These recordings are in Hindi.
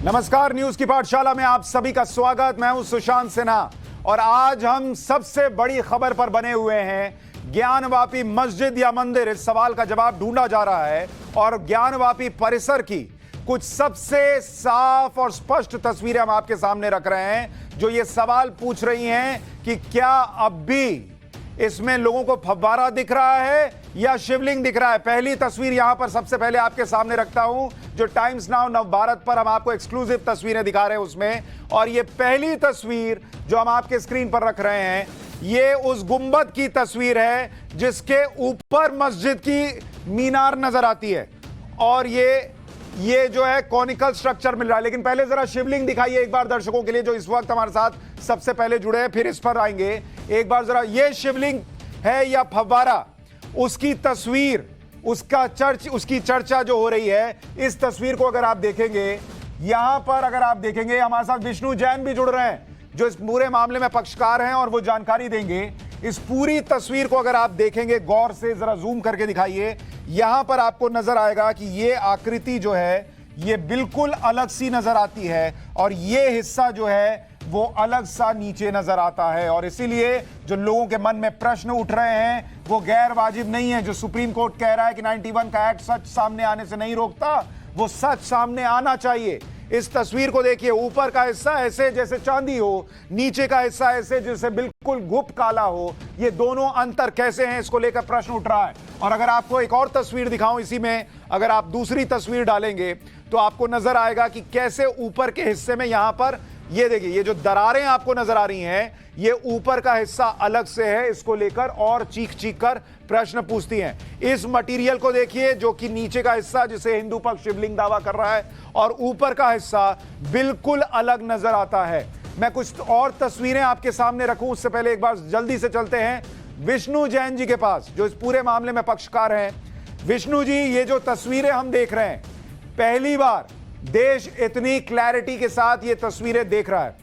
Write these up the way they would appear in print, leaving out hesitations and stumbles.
नमस्कार, न्यूज की पाठशाला में आप सभी का स्वागत। मैं हूं सुशांत सिन्हा और आज हम सबसे बड़ी खबर पर बने हुए हैं। ज्ञानवापी मस्जिद या मंदिर, इस सवाल का जवाब ढूंढा जा रहा है और ज्ञानवापी परिसर की कुछ सबसे साफ और स्पष्ट तस्वीरें हम आपके सामने रख रहे हैं, जो ये सवाल पूछ रही हैं कि क्या अब भी इसमें लोगों को फव्वारा दिख रहा है या शिवलिंग दिख रहा है। पहली तस्वीर यहां पर सबसे पहले आपके सामने रखता हूं, जो टाइम्स नाउ नवभारत पर हम आपको एक्सक्लूसिव तस्वीरें दिखा रहे हैं उसमें। और ये पहली तस्वीर जो हम आपके स्क्रीन पर रख रहे हैं, ये उस गुंबद की तस्वीर है जिसके ऊपर मस्जिद की मीनार नजर आती है और ये जो है कॉनिकल स्ट्रक्चर मिल रहा है। लेकिन पहले जरा शिवलिंग दिखाइए एक बार दर्शकों के लिए जो इस वक्त हमारे साथ सबसे पहले जुड़े हैं, फिर इस पर आएंगे। एक बार जरा ये शिवलिंग है या फव्वारा, उसकी तस्वीर, उसकी चर्चा जो हो रही है, इस तस्वीर को अगर आप देखेंगे, यहां पर अगर आप देखेंगे, हमारे साथ विष्णु जैन भी जुड़ रहे हैं जो इस पूरे मामले में पक्षकार हैं और वो जानकारी देंगे। इस पूरी तस्वीर को अगर आप देखेंगे गौर से, जरा जूम करके दिखाइए, यहां पर आपको नजर आएगा कि ये आकृति जो है ये बिल्कुल अलग सी नजर आती है और ये हिस्सा जो है वो अलग सा नीचे नजर आता है। और इसीलिए जो लोगों के मन में प्रश्न उठ रहे हैं वो गैर वाजिब नहीं है। जो सुप्रीम कोर्ट कह रहा है कि 91 का एक्ट सच सामने आने से नहीं रोकता, वो सच सामने आना चाहिए। इस तस्वीर को देखिए, ऊपर का हिस्सा ऐसे जैसे चांदी हो, नीचे का हिस्सा ऐसे जैसे बिल्कुल गुप्त काला हो। ये दोनों अंतर कैसे हैं, इसको लेकर प्रश्न उठ रहा है। और अगर आपको एक और तस्वीर दिखाऊं इसी में, अगर आप दूसरी तस्वीर डालेंगे तो आपको नजर आएगा कि कैसे ऊपर के हिस्से में यहां पर ये देखिए, ये जो दरारें आपको नजर आ रही हैं, ये ऊपर का हिस्सा अलग से है। इसको लेकर और चीख चीख कर प्रश्न पूछती हैं। इस मटेरियल को देखिए, जो कि नीचे का हिस्सा जिसे हिंदू पक्ष शिवलिंग दावा कर रहा है और ऊपर का हिस्सा बिल्कुल अलग नजर आता है। मैं कुछ और तस्वीरें आपके सामने रखूं उससे पहले एक बार जल्दी से चलते हैं विष्णु जैन जी के पास, जो इस पूरे मामले में पक्षकार हैं। विष्णु जी, ये जो तस्वीरें हम देख रहे हैं, पहली बार देश इतनी क्लैरिटी के साथ ये तस्वीरें देख रहा है।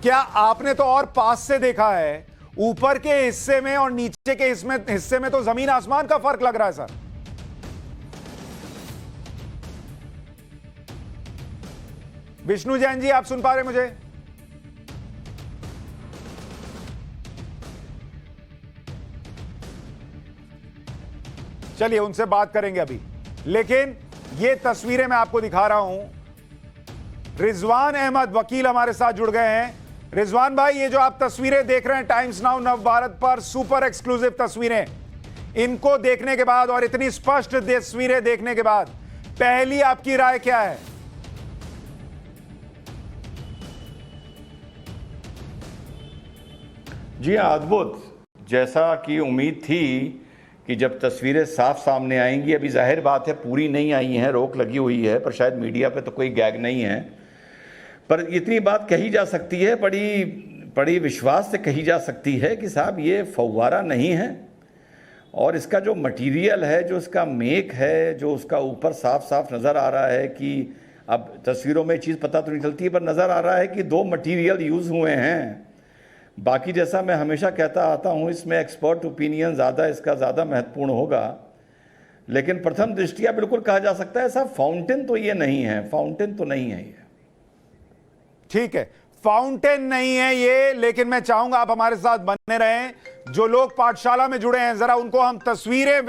क्या आपने तो और पास से देखा है, ऊपर के हिस्से में और नीचे के हिस्से में तो जमीन आसमान का फर्क लग रहा है सर। विष्णु जैन जी, आप सुन पा रहे हैं मुझे? चलिए उनसे बात करेंगे अभी, लेकिन ये तस्वीरें मैं आपको दिखा रहा हूं। रिजवान अहमद वकील हमारे साथ जुड़ गए हैं। रिजवान भाई, ये जो आप तस्वीरें देख रहे हैं टाइम्स नाउ नवभारत पर, सुपर एक्सक्लूसिव तस्वीरें, इनको देखने के बाद और इतनी स्पष्ट तस्वीरें देखने के बाद पहली आपकी राय क्या है? जी हाँ, अद्भुत। जैसा कि उम्मीद थी कि जब तस्वीरें साफ सामने आएंगी, अभी जाहिर बात है पूरी नहीं आई हैं, रोक लगी हुई है, पर शायद मीडिया पे तो कोई गैग नहीं है, पर इतनी बात कही जा सकती है, बड़ी विश्वास से कही जा सकती है कि साहब ये फव्वारा नहीं है। और इसका जो मटेरियल है, जो इसका मेक है, जो उसका ऊपर साफ साफ नज़र आ रहा है कि अब तस्वीरों में चीज़ पता तो नहीं चलती है, पर नज़र आ रहा है कि दो मटेरियल यूज़ हुए हैं। बाकी जैसा मैं हमेशा कहता आता हूँ, इसमें एक्सपर्ट ओपिनियन इसका ज़्यादा महत्वपूर्ण होगा, लेकिन प्रथम दृष्टिया बिल्कुल कहा जा सकता है साहब फाउंटेन तो ये नहीं है, फाउंटेन तो नहीं है ये। ठीक है, फाउंटेन नहीं है ये, लेकिन मैं चाहूंगा आप हमारे साथ बने रहें। जो लोग पाठशाला में जुड़े हैं, जरा उनको हम तस्वीरें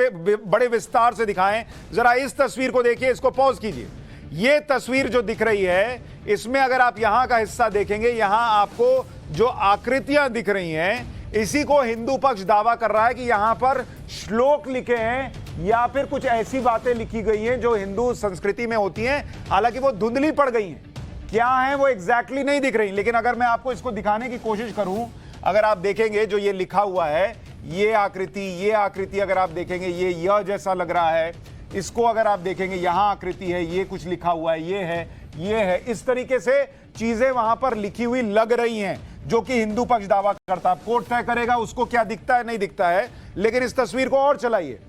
बड़े विस्तार से दिखाएं। जरा इस तस्वीर को देखिए, इसको पॉज कीजिए। ये तस्वीर जो दिख रही है, इसमें अगर आप यहां का हिस्सा देखेंगे, यहां आपको जो आकृतियां दिख रही हैं, इसी को हिंदू पक्ष दावा कर रहा है कि यहां पर श्लोक लिखे हैं या फिर कुछ ऐसी बातें लिखी गई हैं जो हिंदू संस्कृति में होती हैं। हालांकि वो धुंधली पड़ गई हैं, क्या है वो एग्जैक्टली नहीं दिख रही। लेकिन अगर मैं आपको इसको दिखाने की कोशिश करूं, अगर आप देखेंगे जो ये लिखा हुआ है, ये आकृति अगर आप देखेंगे, ये य जैसा लग रहा है। इसको अगर आप देखेंगे, यहां आकृति है, ये कुछ लिखा हुआ है, ये है, इस तरीके से चीजें वहां पर लिखी हुई लग रही हैं, जो कि हिंदू पक्ष दावा करता है। कोर्ट तय करेगा उसको क्या दिखता है नहीं दिखता है। लेकिन इस तस्वीर को और चलाइए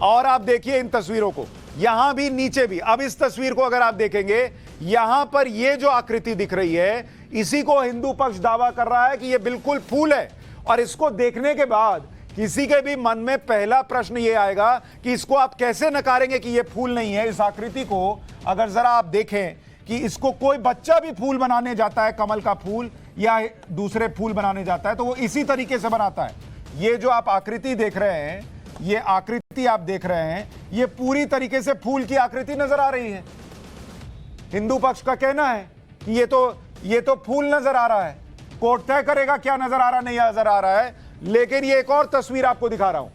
और आप देखिए इन तस्वीरों को, यहां भी नीचे भी। अब इस तस्वीर को अगर आप देखेंगे, यहां पर ये जो आकृति दिख रही है, इसी को हिंदू पक्ष दावा कर रहा है कि ये बिल्कुल फूल है। और इसको देखने के बाद किसी के भी मन में पहला प्रश्न ये आएगा कि इसको आप कैसे नकारेंगे कि ये फूल नहीं है। इस आकृति को अगर जरा आप देखें कि इसको कोई बच्चा भी फूल बनाने जाता है, कमल का फूल या दूसरे फूल बनाने जाता है, तो वो इसी तरीके से बनाता है। ये जो आप आकृति देख रहे हैं, ये आकृति आप देख रहे हैं, ये पूरी तरीके से फूल की आकृति नजर आ रही है। हिंदू पक्ष का कहना है कि ये तो फूल नजर आ रहा है। कोर्ट तय करेगा क्या नजर आ रहा नहीं नजर आ रहा है। लेकिन ये एक और तस्वीर आपको दिखा रहा हूं।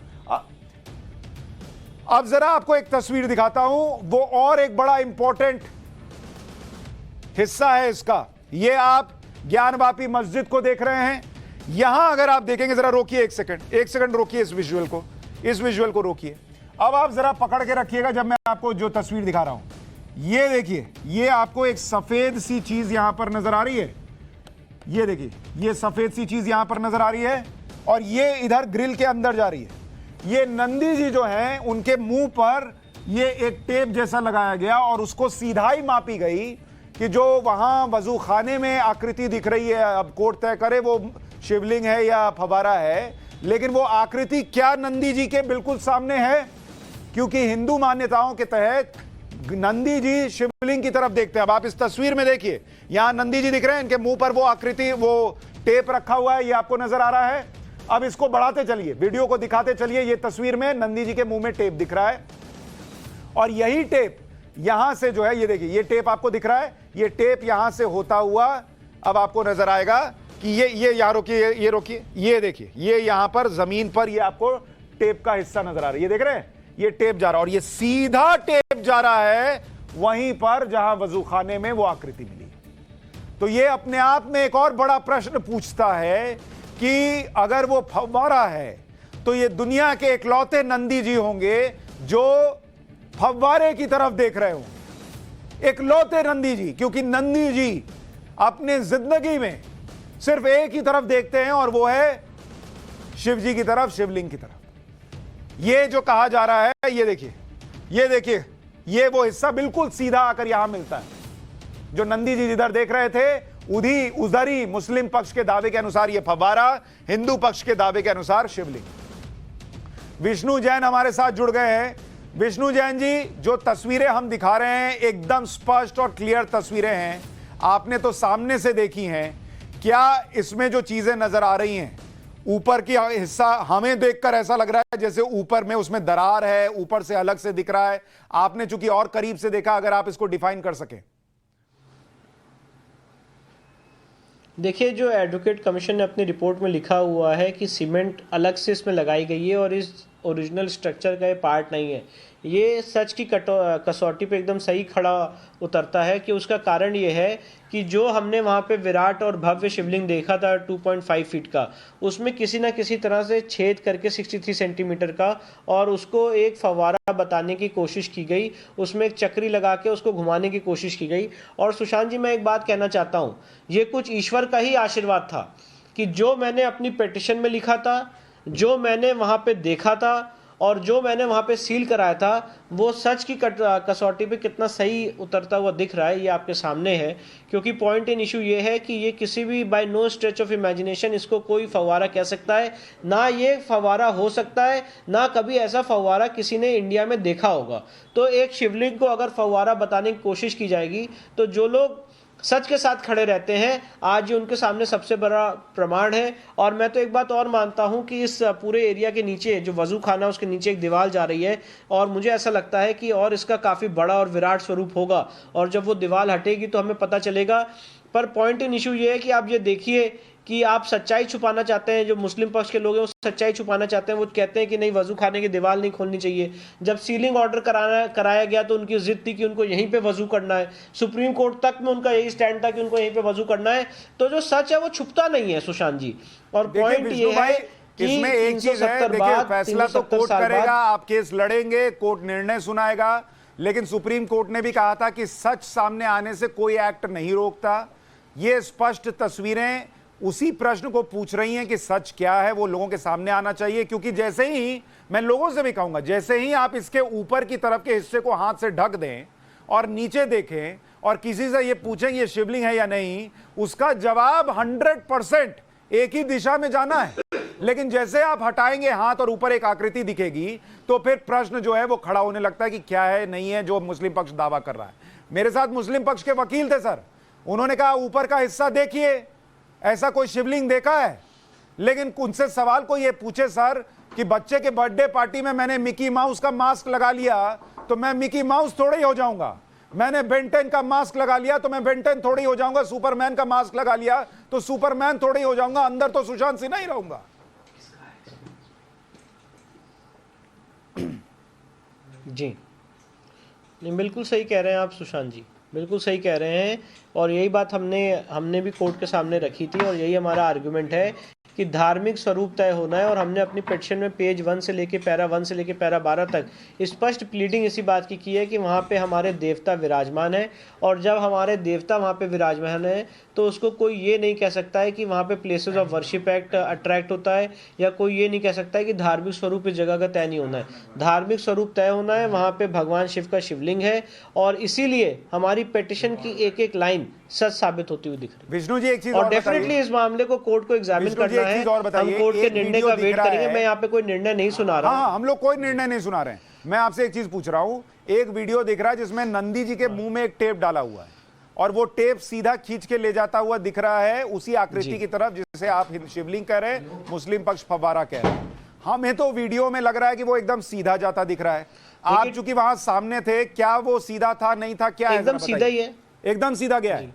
अब जरा आपको एक तस्वीर दिखाता हूं, वो और एक बड़ा इंपॉर्टेंट हिस्सा है इसका। ये आप ज्ञानवापी मस्जिद को देख रहे हैं। यहां अगर आप देखेंगे, जरा रोकिए एक सेकंड रोकिए इस विजुअल को रोकिए। अब आप जरा पकड़ के रखिएगा जब मैं आपको जो तस्वीर दिखा रहा हूं। ये देखिए, ये आपको एक सफेद सी चीज यहां पर नजर आ रही है। ये देखिए, ये सफेद सी चीज यहां पर नजर आ रही है और ये इधर ग्रिल के अंदर जा रही है। ये नंदी जी जो हैं, उनके मुंह पर ये एक टेप जैसा लगाया गया और उसको सीधाई मापी गई कि जो वहां वजू खाने में आकृति दिख रही है, अब कोर्ट तय करे वो शिवलिंग है या फवारा है, लेकिन वो आकृति क्या नंदी जी के बिल्कुल सामने है। क्योंकि हिंदू मान्यताओं के तहत नंदी जी शिवलिंग की तरफ देखते हैं। अब आप इस तस्वीर में देखिए, यहां नंदी जी दिख रहे हैं, इनके मुंह पर वो आकृति, वो टेप रखा हुआ है, ये आपको नजर आ रहा है। अब इसको बढ़ाते चलिए, वीडियो को दिखाते चलिए। ये तस्वीर में नंदी जी के मुंह में टेप दिख रहा है और यही टेप यहां से जो है, ये देखिए, ये टेप आपको दिख रहा है। ये टेप यहां से होता हुआ अब आपको नजर आएगा कि ये यहां रोकिए, ये रोकिए, ये देखिए, ये यहां पर जमीन पर ये आपको टेप का हिस्सा नजर आ रहा है। ये देख रहे हैं, ये टेप जा रहा है और ये सीधा टेप जा रहा है वहीं पर जहां वजू खाने में वो आकृति मिली। तो ये अपने आप में एक और बड़ा प्रश्न पूछता है कि अगर वो फव्वारा है तो ये दुनिया के इकलौते नंदी जी होंगे जो फव्वारे की तरफ देख रहे हों। इकलौते नंदी जी, क्योंकि नंदी जी अपने जिंदगी में सिर्फ एक ही तरफ देखते हैं और वो है शिव जी की तरफ, शिवलिंग की तरफ। ये जो कहा जा रहा है, ये देखिए, ये देखिए, ये वो हिस्सा बिल्कुल सीधा आकर यहां मिलता है। जो नंदी जी जिधर देख रहे थे उधर ही मुस्लिम पक्ष के दावे के अनुसार ये फव्वारा, हिंदू पक्ष के दावे के अनुसार शिवलिंग। विष्णु जैन हमारे साथ जुड़ गए हैं। विष्णु जैन जी, जो तस्वीरें हम दिखा रहे हैं एकदम स्पष्ट और क्लियर तस्वीरें हैं, आपने तो सामने से देखी हैं। क्या इसमें जो चीजें नजर आ रही हैं, ऊपर की हिस्सा हमें देखकर ऐसा लग रहा है जैसे ऊपर में उसमें दरार है, ऊपर से अलग से दिख रहा है। आपने चूंकि और करीब से देखा, अगर आप इसको डिफाइन कर सकें। देखिए, जो एडवोकेट कमीशन ने अपनी रिपोर्ट में लिखा हुआ है कि सीमेंट अलग से इसमें लगाई गई है और इस ओरिजिनल स्ट्रक्चर का ये पार्ट नहीं है, ये सच की कसौटी पे एकदम सही खड़ा उतरता है। कि उसका कारण ये है कि जो हमने वहाँ पे विराट और भव्य शिवलिंग देखा था 2.5 फीट का, उसमें किसी ना किसी तरह से छेद करके 63 सेंटीमीटर का, और उसको एक फव्वारा बताने की कोशिश की गई, उसमें एक चक्री लगा के उसको घुमाने की कोशिश की गई। और सुशांत जी, मैं एक बात कहना चाहता हूँ, ये कुछ ईश्वर का ही आशीर्वाद था कि जो मैंने अपनी पिटीशन में लिखा था, जो मैंने वहाँ पे देखा था और जो मैंने वहाँ पे सील कराया था, वो सच की कसौटी पे कितना सही उतरता हुआ दिख रहा है, ये आपके सामने है। क्योंकि पॉइंट इन इशू ये है कि ये किसी भी by no stretch of imagination इसको कोई फव्वारा कह सकता है, ना ये फव्वारा हो सकता है, ना कभी ऐसा फव्वारा किसी ने इंडिया में देखा होगा। तो एक शिवलिंग को अगर फव्वारा बताने की कोशिश की जाएगी तो जो लोग सच के साथ खड़े रहते हैं, आज ये उनके सामने सबसे बड़ा प्रमाण है। और मैं तो एक बात और मानता हूं कि इस पूरे एरिया के नीचे जो वजू खाना, उसके नीचे एक दीवार जा रही है और मुझे ऐसा लगता है कि और इसका काफ़ी बड़ा और विराट स्वरूप होगा, और जब वो दीवार हटेगी तो हमें पता चलेगा। पर पॉइंट इन इशू ये है कि आप ये देखिए कि आप सच्चाई छुपाना चाहते हैं, जो मुस्लिम पक्ष के लोग हैं वो सच्चाई छुपाना चाहते हैं। वो कहते हैं कि नहीं, वजू खाने की दीवार नहीं खोलनी चाहिए। जब सीलिंग ऑर्डर कराया गया तो उनकी जिद थी कि उनको यहीं पे वजू करना है। सुप्रीम कोर्ट तक में उनका यही स्टैंड था कि उनको यहीं पे वजू करना है। तो जो सच है वो छुपता नहीं है सुशांत जी। और पॉइंट ये है कि इसमें एक चीज है, देखिए, फैसला तो कोर्ट करेगा, आप केस लड़ेंगे, कोर्ट निर्णय सुनाएगा, लेकिन सुप्रीम कोर्ट ने भी कहा था कि सच सामने आने से कोई एक्ट नहीं रोकता। ये स्पष्ट तस्वीरें उसी प्रश्न को पूछ रही हैं कि सच क्या है, वो लोगों के सामने आना चाहिए। क्योंकि जैसे ही, मैं लोगों से भी कहूंगा, जैसे ही आप इसके ऊपर की तरफ के हिस्से को हाथ से ढक दें और नीचे देखें और किसी से ये पूछें ये शिवलिंग है या नहीं, उसका जवाब 100% एक ही दिशा में जाना है। लेकिन जैसे आप हटाएंगे हाथ और ऊपर एक आकृति दिखेगी तो फिर प्रश्न जो है वो खड़ा होने लगता है कि क्या है नहीं है जो मुस्लिम पक्ष दावा कर रहा है। मेरे साथ मुस्लिम पक्ष के वकील थे सर, उन्होंने कहा ऊपर का हिस्सा देखिए, ऐसा कोई शिवलिंग देखा है? लेकिन उनसे सवाल को ये पूछे सर कि बच्चे के बर्थडे पार्टी में मैंने मिकी माउस का मास्क लगा लिया तो मैं मिकी माउस थोड़ी हो जाऊंगा, मैंने बेंटेन का मास्क लगा लिया तो मैं बेंटेन थोड़ी हो जाऊंगा, सुपरमैन का मास्क लगा लिया तो सुपरमैन थोड़ी हो जाऊंगा, अंदर तो सुशांत सिन्हा ही रहूंगा। जी नहीं, बिल्कुल सही कह रहे हैं आप सुशांत जी, बिल्कुल सही कह रहे हैं। और यही बात हमने भी कोर्ट के सामने रखी थी और यही हमारा आर्गुमेंट है कि धार्मिक स्वरूप तय होना है। और हमने अपनी पिटीशन में पेज 1 से लेके पैरा 1 से लेके पैरा 12 तक स्पष्ट प्लीडिंग इसी बात की है कि वहाँ पे हमारे देवता विराजमान है, और जब हमारे देवता वहाँ पे विराजमान है तो उसको कोई ये नहीं कह सकता है कि वहाँ पे places of worship act attract होता है, या कोई ये नहीं कह सकता है कि धार्मिक स्वरूप इस जगह का तय नहीं होना है। धार्मिक स्वरूप तय होना है, वहाँ पे भगवान शिव का शिवलिंग है, और इसीलिए हमारी पिटीशन की एक एक लाइन सच साबित होती हुई दिख रही है। विष्णु जी एक चीज और डेफिनेटली इस मामले को कोर्ट को एग्जामिन करना है, हम कोर्ट के निर्णय का वेट करेंगे। मैं यहाँ पे कोई निर्णय नहीं सुना रहा हूँ। हाँ, हम लोग कोई निर्णय नहीं सुना रहे हैं। मैं आपसे एक चीज पूछ रहा हूं, एक वीडियो दिख रहा है जिसमें नंदी जी के मुंह में एक टेप डाला हुआ है और वो टेप सीधा खींच के ले जाता हुआ दिख रहा है उसी आकृति की तरफ जिसे आप शिवलिंग कह रहे हैं, मुस्लिम पक्ष फव्वारा कह रहे हैं। हमें तो वीडियो में लग रहा है कि वो एकदम सीधा जाता दिख रहा है। आप चूंकि वहां सामने थे, क्या वो सीधा था नहीं था, क्या है? एकदम सीधा ही है, एकदम सीधा गया है,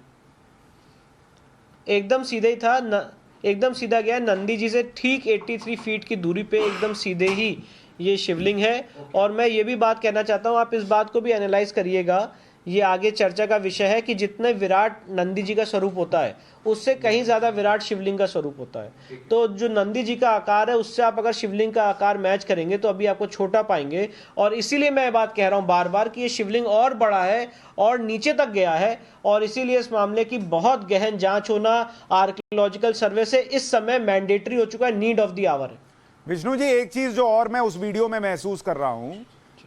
एकदम सीधा ही था, एकदम सीधा गया। नंदी जी से ठीक 83 फीट की दूरी पे एकदम सीधे ही ये शिवलिंग है। और मैं ये भी बात कहना चाहता हूँ, आप इस बात को भी एनालाइज करिएगा, ये आगे चर्चा का विषय है कि जितने विराट नंदी जी का स्वरूप होता है उससे कहीं ज्यादा विराट शिवलिंग का स्वरूप होता है। तो जो नंदी जी का आकार है उससे आप अगर शिवलिंग का आकार मैच करेंगे तो अभी आपको छोटा पाएंगे। और इसीलिए मैं बात कह रहा हूं बार बार कि ये शिवलिंग और बड़ा है और नीचे तक गया है, और इसीलिए इस मामले की बहुत गहन जांच होना आर्कियोलॉजिकल सर्वे से इस समय मैंडेटरी हो चुका है, नीड ऑफ द आवर है। विष्णु जी एक चीज जो और मैं उस वीडियो में महसूस कर रहा हूं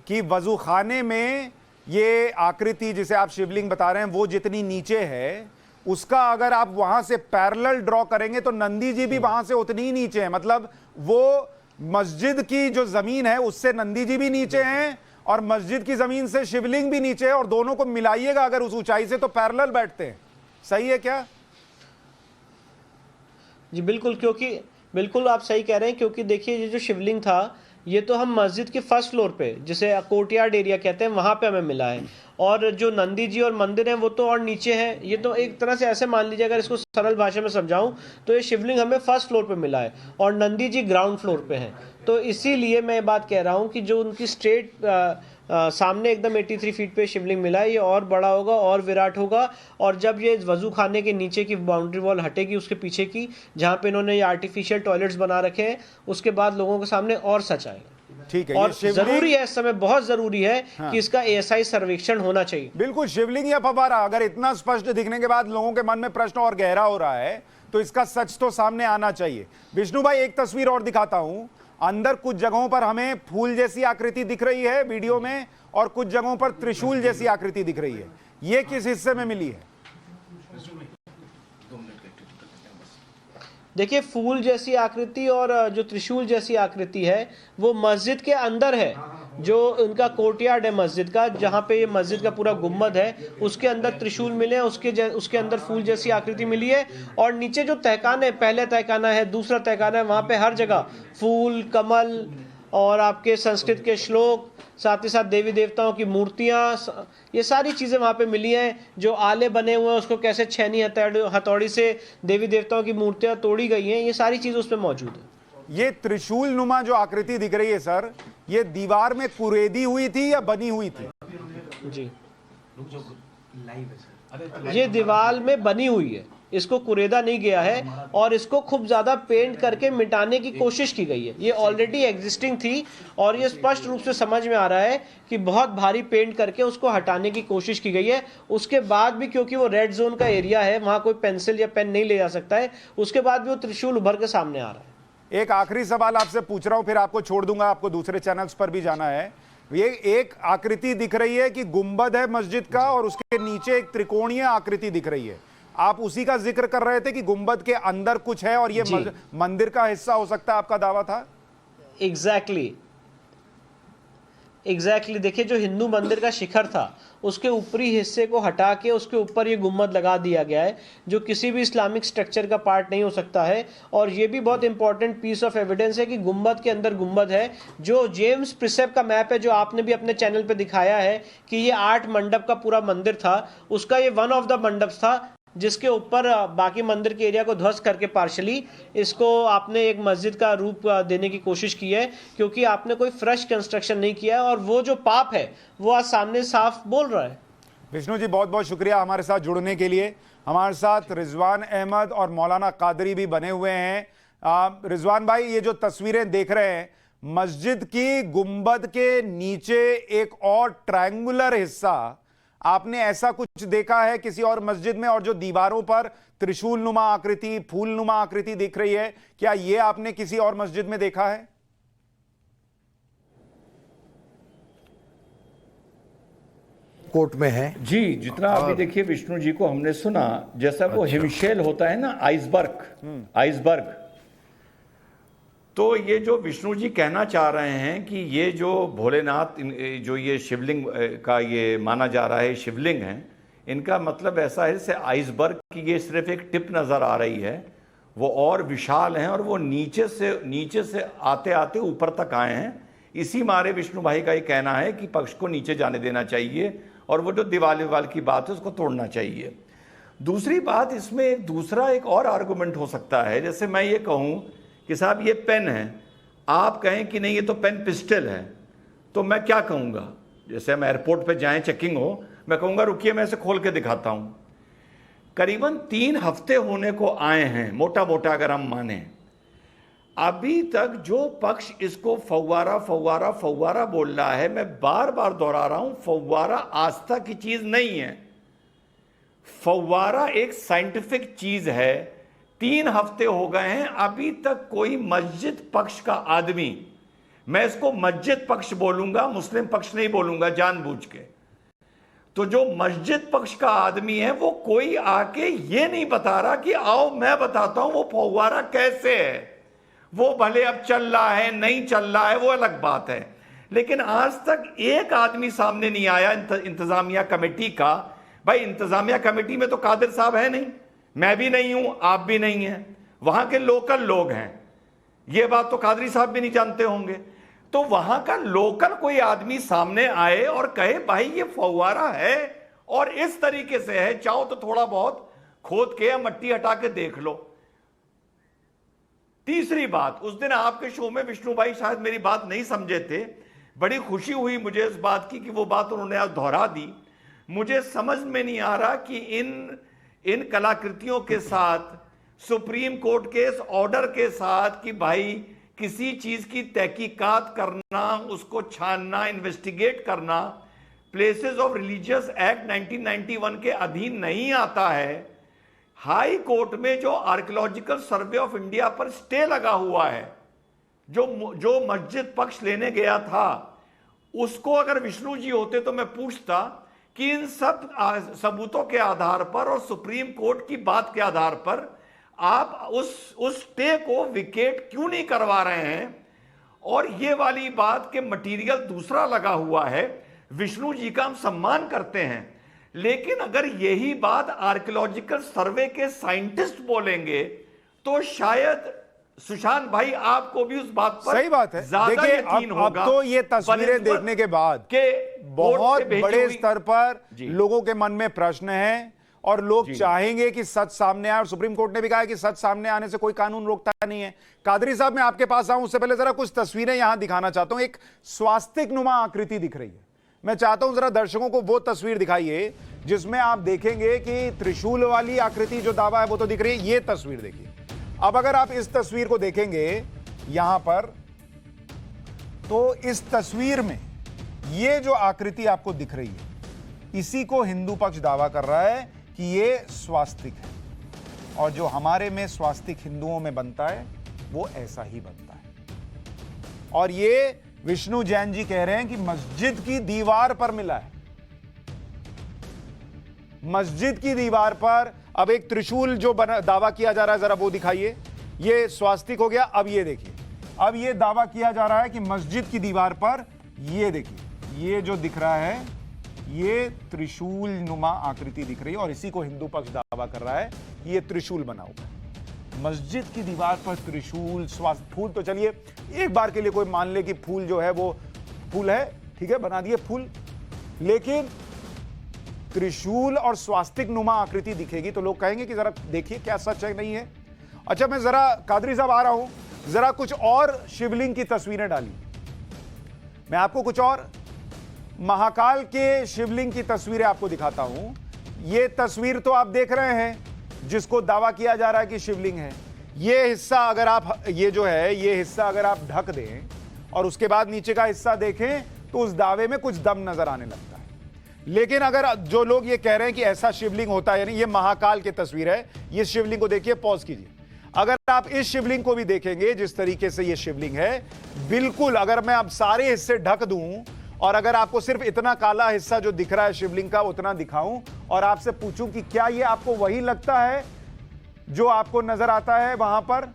कि वजू खाने में ये आकृति जिसे आप शिवलिंग बता रहे हैं वो जितनी नीचे है उसका अगर आप वहां से पैरेलल ड्रॉ करेंगे तो नंदी जी भी वहां से उतनी ही नीचे है। मतलब वो मस्जिद की जो जमीन है उससे नंदी जी भी नीचे हैं और मस्जिद की जमीन से शिवलिंग भी नीचे है, और दोनों को मिलाइएगा अगर उस ऊंचाई से तो पैरेलल बैठते हैं। सही है क्या? जी बिल्कुल, क्योंकि बिल्कुल आप सही कह रहे हैं, क्योंकि देखिए ये जो शिवलिंग था ये तो हम मस्जिद के फर्स्ट फ्लोर पे जिसे कोर्टयार्ड एरिया कहते हैं वहां पे हमें मिला है, और जो नंदी जी और मंदिर है वो तो और नीचे है। ये तो एक तरह से ऐसे मान लीजिए, अगर इसको सरल भाषा में समझाऊं तो ये शिवलिंग हमें फर्स्ट फ्लोर पे मिला है और नंदी जी ग्राउंड फ्लोर पे हैं। तो इसीलिए मैं बात कह रहा हूँ कि जो उनकी स्ट्रेट सामने एकदम 83 फीट पे शिवलिंग मिला है ये और बड़ा होगा और विराट होगा। और जब ये वजू खाने के नीचे की बाउंड्री वॉल हटेगी उसके पीछे की, जहाँ पे इन्होंने ये आर्टिफिशियल टॉयलेट्स बना रखे हैं, उसके बाद लोगों के सामने और सच आएगा। ठीक है, और जरूरी है इस समय, बहुत जरूरी है कि इसका ASI सर्वेक्षण होना चाहिए। बिल्कुल, शिवलिंग या फव्वारा अगर इतना स्पष्ट दिखने के बाद लोगों के मन में प्रश्न और गहरा हो रहा है तो इसका सच तो सामने आना चाहिए। विष्णु भाई एक तस्वीर और दिखाता हूं, अंदर कुछ जगहों पर हमें फूल जैसी आकृति दिख रही है वीडियो में और कुछ जगहों पर त्रिशूल जैसी आकृति दिख रही है। ये किस हिस्से में मिली है? देखिए फूल जैसी आकृति और जो त्रिशूल जैसी आकृति है वो मस्जिद के अंदर है, जो उनका कोर्टयार्ड है मस्जिद का, जहाँ पे ये मस्जिद का पूरा गुम्बद है उसके अंदर त्रिशूल मिले हैं, उसके अंदर फूल जैसी आकृति मिली है। और नीचे जो तहखाना है, पहले तहखाना है, दूसरा तहखाना है, वहाँ पे हर जगह फूल, कमल और आपके संस्कृत के श्लोक, साथ ही साथ देवी देवताओं की मूर्तियाँ, ये सारी चीज़ें वहाँ पे मिली हैं। जो आले बने हुए हैं उसको कैसे छेनी हथौड़ी से देवी देवताओं की मूर्तियाँ तोड़ी गई हैं, ये सारी चीज़ उसमें मौजूद है। ये त्रिशूल नुमा जो आकृति दिख रही है सर, ये दीवार में कुरेदी हुई थी या बनी हुई थी? जी ये दीवार में बनी हुई है, इसको कुरेदा नहीं गया है और इसको खूब ज्यादा पेंट करके मिटाने की कोशिश की गई है। ये ऑलरेडी एग्जिस्टिंग थी और ये स्पष्ट रूप से समझ में आ रहा है कि बहुत भारी पेंट करके उसको हटाने की कोशिश की गई है। उसके बाद भी क्योंकि वो रेड जोन का एरिया है, वहां कोई पेंसिल या पेन नहीं ले जा सकता है, उसके बाद भी वो त्रिशूल उभर के सामने आ रहा है। एक आखिरी सवाल आपसे पूछ रहा हूं, फिर आपको छोड़ दूंगा, आपको दूसरे चैनल्स पर भी जाना है। ये एक आकृति दिख रही है कि गुंबद है मस्जिद का और उसके नीचे एक त्रिकोणीय आकृति दिख रही है। आप उसी का जिक्र कर रहे थे कि गुंबद के अंदर कुछ है और ये मंदिर का हिस्सा हो सकता है, आपका दावा था? एग्जैक्टली देखिए, जो हिंदू मंदिर का शिखर था उसके ऊपरी हिस्से को हटा के उसके ऊपर ये गुम्बद लगा दिया गया है, जो किसी भी इस्लामिक स्ट्रक्चर का पार्ट नहीं हो सकता है। और ये भी बहुत इंपॉर्टेंट पीस ऑफ एविडेंस है कि गुम्बद के अंदर गुम्बद है। जो जेम्स प्रिसेप का मैप है, जो आपने भी अपने चैनल पे दिखाया है कि ये 8 मंडप का पूरा मंदिर था, उसका ये वन ऑफ द मंडप था, जिसके ऊपर बाकी मंदिर के एरिया को ध्वस्त करके पार्शली इसको आपने एक मस्जिद का रूप देने की कोशिश की है, क्योंकि आपने कोई फ्रेश कंस्ट्रक्शन नहीं किया है। और वो जो पाप है वो आज सामने साफ बोल रहा है। विष्णु जी, बहुत बहुत शुक्रिया हमारे साथ जुड़ने के लिए। हमारे साथ रिजवान अहमद और मौलाना कादरी भी बने हुए हैं। रिजवान भाई, ये जो तस्वीरें देख रहे हैं, मस्जिद की गुंबद के नीचे एक और ट्रायंगुलर हिस्सा, आपने ऐसा कुछ देखा है किसी और मस्जिद में? और जो दीवारों पर त्रिशूल नुमा आकृति, फूल नुमा आकृति दिख रही है, क्या यह आपने किसी और मस्जिद में देखा है? कोर्ट में है जी, जितना अभी देखिए विष्णु जी को हमने सुना, जैसा वो हिमशैल होता है ना, आइसबर्ग, तो ये जो विष्णु जी कहना चाह रहे हैं कि ये जो भोलेनाथ, जो ये शिवलिंग का ये माना जा रहा है शिवलिंग है, इनका मतलब ऐसा है जैसे आइसबर्ग की ये सिर्फ एक टिप नज़र आ रही है, वो और विशाल हैं और वो नीचे से आते आते ऊपर तक आए हैं। इसी मारे विष्णु भाई का ये कहना है कि पक्ष को नीचे जाने देना चाहिए और वो जो दीवार की बात है उसको तोड़ना चाहिए। दूसरी बात, इसमें एक और आर्गूमेंट हो सकता है। जैसे मैं ये कहूँ कि साहब ये पेन है, आप कहें कि नहीं ये तो पेन पिस्टल है, तो मैं क्या कहूँगा? जैसे हम एयरपोर्ट पे जाएं, चेकिंग हो, मैं कहूँगा रुकिए मैं इसे खोल के दिखाता हूँ। करीबन 3 हफ्ते होने को आए हैं, मोटा मोटा अगर हम माने, अभी तक जो पक्ष इसको फव्वारा बोल रहा है, मैं बार बार दोहरा रहा हूं, फव्वारा आस्था की चीज नहीं है। फव्वारा एक साइंटिफिक चीज है। 3 हफ्ते हो गए हैं, अभी तक कोई मस्जिद पक्ष का आदमी, मैं इसको मस्जिद पक्ष बोलूंगा, मुस्लिम पक्ष नहीं बोलूंगा जानबूझ के, तो जो मस्जिद पक्ष का आदमी है वो कोई आके ये नहीं बता रहा कि आओ मैं बताता हूं वो फव्वारा कैसे है। वो भले अब चल रहा है नहीं चल रहा है वो अलग बात है, लेकिन आज तक एक आदमी सामने नहीं आया इंतजामिया कमेटी का। भाई इंतजामिया कमेटी में तो कादिर साहब है नहीं, मैं भी नहीं हूं, आप भी नहीं हैं, वहां के लोकल लोग हैं, ये बात तो कादरी साहब भी नहीं जानते होंगे। तो वहां का लोकल कोई आदमी सामने आए और कहे भाई ये फव्वारा है और इस तरीके से है, चाहो तो थोड़ा बहुत खोद के या मट्टी हटा के देख लो। तीसरी बात, उस दिन आपके शो में विष्णु भाई शायद मेरी बात नहीं समझे थे, बड़ी खुशी हुई मुझे इस बात की कि वो बात उन्होंने आज दोहरा दी। मुझे समझ में नहीं आ रहा कि इन कलाकृतियों के साथ, सुप्रीम कोर्ट के इस ऑर्डर के साथ कि भाई किसी चीज की तहकीकात करना, उसको छानना, इन्वेस्टिगेट करना प्लेसेस ऑफ रिलीजियस एक्ट 1991 के अधीन नहीं आता है। हाई कोर्ट में जो आर्कियोलॉजिकल सर्वे ऑफ इंडिया पर स्टे लगा हुआ है, जो मस्जिद पक्ष लेने गया था, उसको अगर विष्णु जी होते तो मैं पूछता कि इन सब सबूतों के आधार पर और सुप्रीम कोर्ट की बात के आधार पर आप उस स्टे को विकेट क्यों नहीं करवा रहे हैं। और ये वाली बात के मटेरियल दूसरा लगा हुआ है, विष्णु जी का हम सम्मान करते हैं, लेकिन अगर यही बात आर्कियोलॉजिकल सर्वे के साइंटिस्ट बोलेंगे तो शायद सुशांत भाई आपको भी उस बात पर सही बात है। देखिए अब तो ये तस्वीरें देखने के बाद बहुत बड़े स्तर पर लोगों के मन में प्रश्न है और लोग चाहेंगे कि सच सामने आए, और सुप्रीम कोर्ट ने भी कहा है कि सच सामने आने से कोई कानून रोकता नहीं है। कादरी साहब, मैं आपके पास आऊं उससे पहले जरा कुछ तस्वीरें यहां दिखाना चाहता हूं। एक स्वास्तिक नुमा आकृति दिख रही है, मैं चाहता हूं जरा दर्शकों को वो तस्वीर दिखाइए जिसमें आप देखेंगे कि त्रिशूल वाली आकृति जो दावा है वो तो दिख रही है। ये तस्वीर देखिए। अब अगर आप इस तस्वीर को देखेंगे यहां पर, तो इस तस्वीर में ये जो आकृति आपको दिख रही है, इसी को हिंदू पक्ष दावा कर रहा है कि ये स्वास्तिक है, और जो हमारे में स्वास्तिक हिंदुओं में बनता है वो ऐसा ही बनता है। और ये विष्णु जैन जी कह रहे हैं कि मस्जिद की दीवार पर मिला है, मस्जिद की दीवार पर अब एक त्रिशूल जो दावा किया जा रहा है, जरा वो दिखाइए। ये स्वास्तिक हो गया। अब ये देखिए, अब ये दावा किया जा रहा है कि मस्जिद की दीवार पर ये देखिए, ये जो दिख रहा है ये त्रिशूल नुमा आकृति दिख रही है और इसी को हिंदू पक्ष दावा कर रहा है कि ये त्रिशूल बना हुआ है। मस्जिद की दीवार पर त्रिशूल, फूल तो चलिए एक बार के लिए कोई मान ले कि फूल जो है वो फूल है, ठीक है, बना दिए फूल, लेकिन त्रिशूल और स्वास्तिक नुमा आकृति दिखेगी तो लोग कहेंगे कि जरा देखिए क्या सच है नहीं है। अच्छा, मैं जरा कादरी साहब आ रहा हूं, जरा कुछ और शिवलिंग की तस्वीरें डाली। मैं आपको कुछ और महाकाल के शिवलिंग की तस्वीरें आपको दिखाता हूं। यह तस्वीर तो आप देख रहे हैं जिसको दावा किया जा रहा है कि शिवलिंग है। यह हिस्सा अगर आप, ये जो है ये हिस्सा अगर आप ढक दें और उसके बाद नीचे का हिस्सा देखें तो उस दावे में कुछ दम नजर आने लगता है। लेकिन अगर जो लोग ये कह रहे हैं कि ऐसा शिवलिंग होता है, यानी ये महाकाल की तस्वीर है, ये शिवलिंग को देखिए, पॉज कीजिए। अगर आप इस शिवलिंग को भी देखेंगे जिस तरीके से ये शिवलिंग है, बिल्कुल अगर मैं अब सारे हिस्से ढक दूं और अगर आपको सिर्फ इतना काला हिस्सा जो दिख रहा है शिवलिंग का उतना दिखाऊं और आपसे पूछूं कि क्या ये आपको वही लगता है जो आपको नजर आता है वहां पर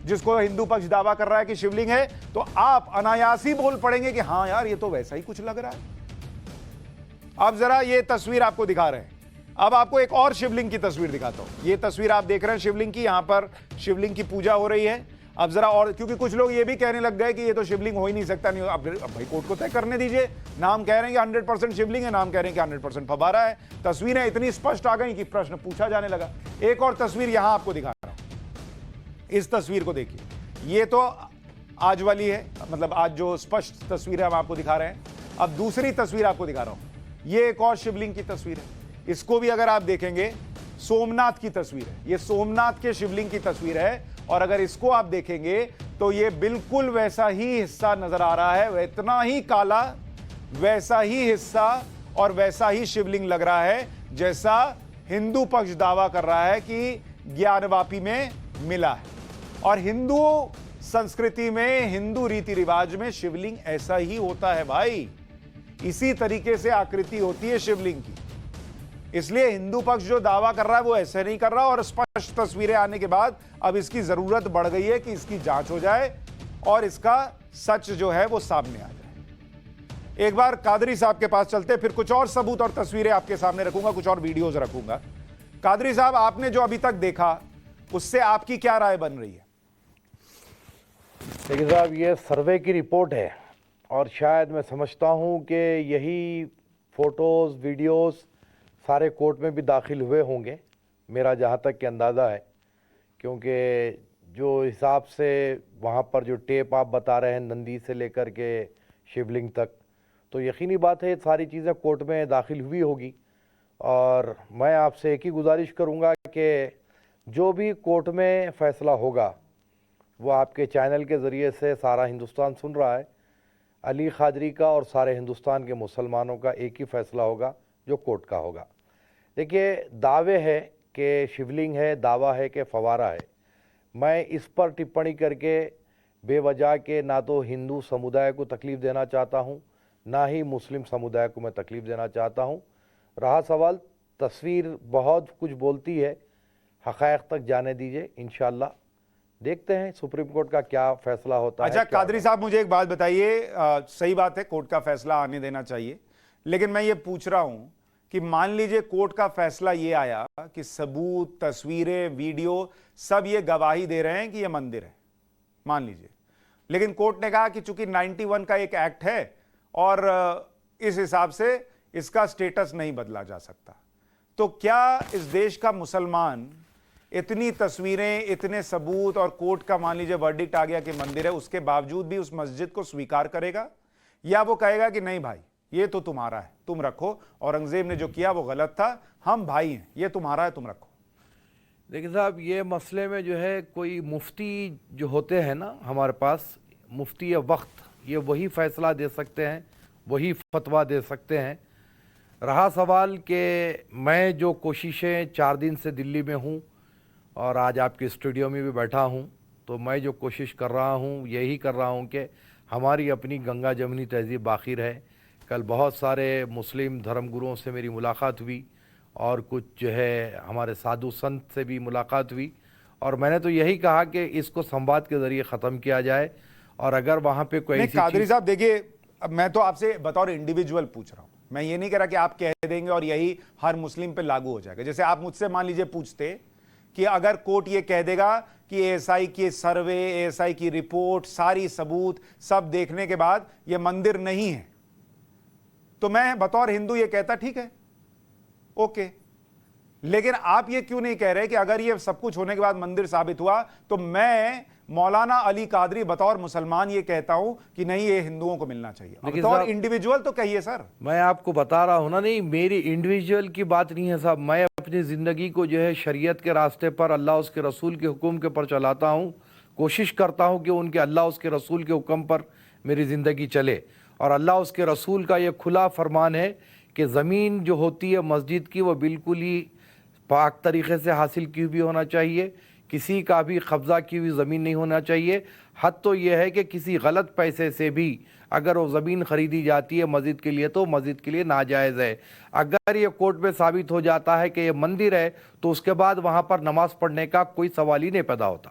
जिसको हिंदू पक्ष दावा कर रहा है कि शिवलिंग है, तो आप अनायास ही बोल पड़ेंगे कि हां यार ये तो वैसा ही कुछ लग रहा है। अब जरा ये तस्वीर आपको दिखा रहे हैं। अब आपको एक और शिवलिंग की तस्वीर दिखाता हूं। ये तस्वीर आप देख रहे हैं शिवलिंग की, यहां पर शिवलिंग की पूजा हो रही है। अब जरा और, क्योंकि कुछ लोग ये भी कहने लग गए कि ये तो शिवलिंग हो ही नहीं सकता, नहीं। अब भाई कोर्ट को तय करने दीजिए। नाम कह रहे हैं कि 100% शिवलिंग है, नाम कह रहे हैं कि 100% फव्वारा है। तस्वीरें इतनी स्पष्ट आ गई कि प्रश्न पूछा जाने लगा। एक और तस्वीर यहां आपको दिखा रहा हूं, इस तस्वीर को देखिए। ये तो आज वाली है, मतलब आज जो स्पष्ट तस्वीर है हम आपको दिखा रहे हैं। अब दूसरी तस्वीर आपको दिखा रहा हूं, ये एक और शिवलिंग की तस्वीर है। इसको भी अगर आप देखेंगे सोमनाथ की तस्वीर है, ये सोमनाथ के शिवलिंग की तस्वीर है और अगर इसको आप देखेंगे तो ये बिल्कुल वैसा ही हिस्सा नजर आ रहा है, इतना ही काला, वैसा ही हिस्सा और वैसा ही शिवलिंग लग रहा है जैसा हिंदू पक्ष दावा कर रहा है कि ज्ञानवापी में मिला है। और हिंदू संस्कृति में, हिंदू रीति रिवाज में शिवलिंग ऐसा ही होता है भाई, इसी तरीके से आकृति होती है शिवलिंग की। इसलिए हिंदू पक्ष जो दावा कर रहा है वो ऐसे नहीं कर रहा और स्पष्ट तस्वीरें आने के बाद अब इसकी जरूरत बढ़ गई है कि इसकी जांच हो जाए और इसका सच जो है वो सामने आ जाए। एक बार कादरी साहब के पास चलते, फिर कुछ और सबूत और तस्वीरें आपके सामने रखूंगा, कुछ और वीडियोज रखूंगा। कादरी साहब, आपने जो अभी तक देखा उससे आपकी क्या राय बन रही है? देखिए साहब, ये सर्वे की रिपोर्ट है और शायद मैं समझता हूं कि यही फोटोज़, वीडियोस सारे कोर्ट में भी दाखिल हुए होंगे, मेरा जहां तक के अंदाज़ा है। क्योंकि जो हिसाब से वहां पर जो टेप आप बता रहे हैं नंदी से लेकर के शिवलिंग तक, तो यकीनी बात है ये सारी चीज़ें कोर्ट में दाखिल हुई होगी। और मैं आपसे एक ही गुजारिश करूंगा कि जो भी कोर्ट में फ़ैसला होगा वो आपके चैनल के ज़रिए से सारा हिंदुस्तान सुन रहा है, अली क़ादरी का और सारे हिंदुस्तान के मुसलमानों का एक ही फ़ैसला होगा जो कोर्ट का होगा। देखिए, दावे है कि शिवलिंग है, दावा है कि फवारा है। मैं इस पर टिप्पणी करके बेवजह के ना तो हिंदू समुदाय को तकलीफ़ देना चाहता हूँ, ना ही मुस्लिम समुदाय को मैं तकलीफ़ देना चाहता हूँ। रहा सवाल, तस्वीर बहुत कुछ बोलती है, हक़ाइक़ तक जाने दीजिए। इंशाअल्लाह देखते हैं सुप्रीम कोर्ट का क्या फैसला होता है। अच्छा कादरी साहब, मुझे एक बात बताइए, सही बात है कोर्ट का फैसला आने देना चाहिए, लेकिन मैं ये पूछ रहा हूं कि मान लीजिए कोर्ट का फैसला ये आया कि सबूत, तस्वीरें, वीडियो सब ये गवाही दे रहे हैं कि ये मंदिर है, मान लीजिए, लेकिन कोर्ट ने कहा कि चूंकि 91 का एक एक्ट है और इस हिसाब से इसका स्टेटस नहीं बदला जा सकता, तो क्या इस देश का मुसलमान इतनी तस्वीरें, इतने सबूत और कोर्ट का मान लीजिए वर्डिक्ट आ गया कि मंदिर है, उसके बावजूद भी उस मस्जिद को स्वीकार करेगा, या वो कहेगा कि नहीं भाई ये तो तुम्हारा है, तुम रखो, औरंगजेब ने जो किया वो गलत था, हम भाई हैं, ये तुम्हारा है, तुम रखो? देखिए साहब, ये मसले में जो है कोई मुफ्ती जो होते हैं ना हमारे पास, मुफ्ती वक्त, ये वही फैसला दे सकते हैं, वही फतवा दे सकते हैं। रहा सवाल कि मैं जो कोशिशें 4 दिन से दिल्ली में हूँ और आज आपके स्टूडियो में भी बैठा हूँ, तो मैं जो कोशिश कर रहा हूँ यही कर रहा हूँ कि हमारी अपनी गंगा जमनी तहज़ीब बाकी रहे। कल बहुत सारे मुस्लिम धर्मगुरुओं से मेरी मुलाकात हुई और कुछ जो है हमारे साधु संत से भी मुलाकात हुई, और मैंने तो यही कहा कि इसको संवाद के ज़रिए ख़त्म किया जाए। और अगर वहाँ पे कोई नहीं ऐसी कादरी चीज़- साहब देखिए, अब मैं तो आपसे बतौर इंडिविजुअल पूछ रहा हूं, मैं ये नहीं कह रहा कि आप कह देंगे और यही हर मुस्लिम पे लागू हो जाएगा। जैसे आप मुझसे मान लीजिए पूछते कि अगर कोर्ट ये कह देगा कि एएसआई की सर्वे, एएसआई की रिपोर्ट, सारी सबूत सब देखने के बाद ये मंदिर नहीं है, तो मैं बतौर हिंदू ये कहता ठीक है, ओके। लेकिन आप ये क्यों नहीं कह रहे कि अगर ये सब कुछ होने के बाद मंदिर साबित हुआ तो मैं मौलाना अली कादरी बतौर मुसलमान ये कहता हूं कि नहीं, ये हिंदुओं को मिलना चाहिए। देखिए बतौर साहब, इंडिविजुअल तो कहिए सर। मैं आपको बता रहा हूँ ना, नहीं मेरी इंडिविजुअल की बात नहीं है साहब। मैं अपनी ज़िंदगी को जो है शरीयत के रास्ते पर, अल्लाह उसके रसूल के हुक्म के पर चलाता हूँ। कोशिश करता हूँ कि उनके अल्लाह उसके रसूल के हुक्म पर मेरी ज़िंदगी चले। और अल्लाह उसके रसूल का ये खुला फरमान है कि ज़मीन जो होती है मस्जिद की, वो बिल्कुल ही पाक तरीक़े से हासिल की हुई होना चाहिए। किसी का भी कब्ज़ा की हुई ज़मीन नहीं होना चाहिए। हद तो यह है कि किसी गलत पैसे से भी अगर वो ज़मीन ख़रीदी जाती है मस्जिद के लिए तो मस्जिद के लिए नाजायज़ है। अगर ये कोर्ट में साबित हो जाता है कि ये मंदिर है तो उसके बाद वहाँ पर नमाज़ पढ़ने का कोई सवाल ही नहीं पैदा होता।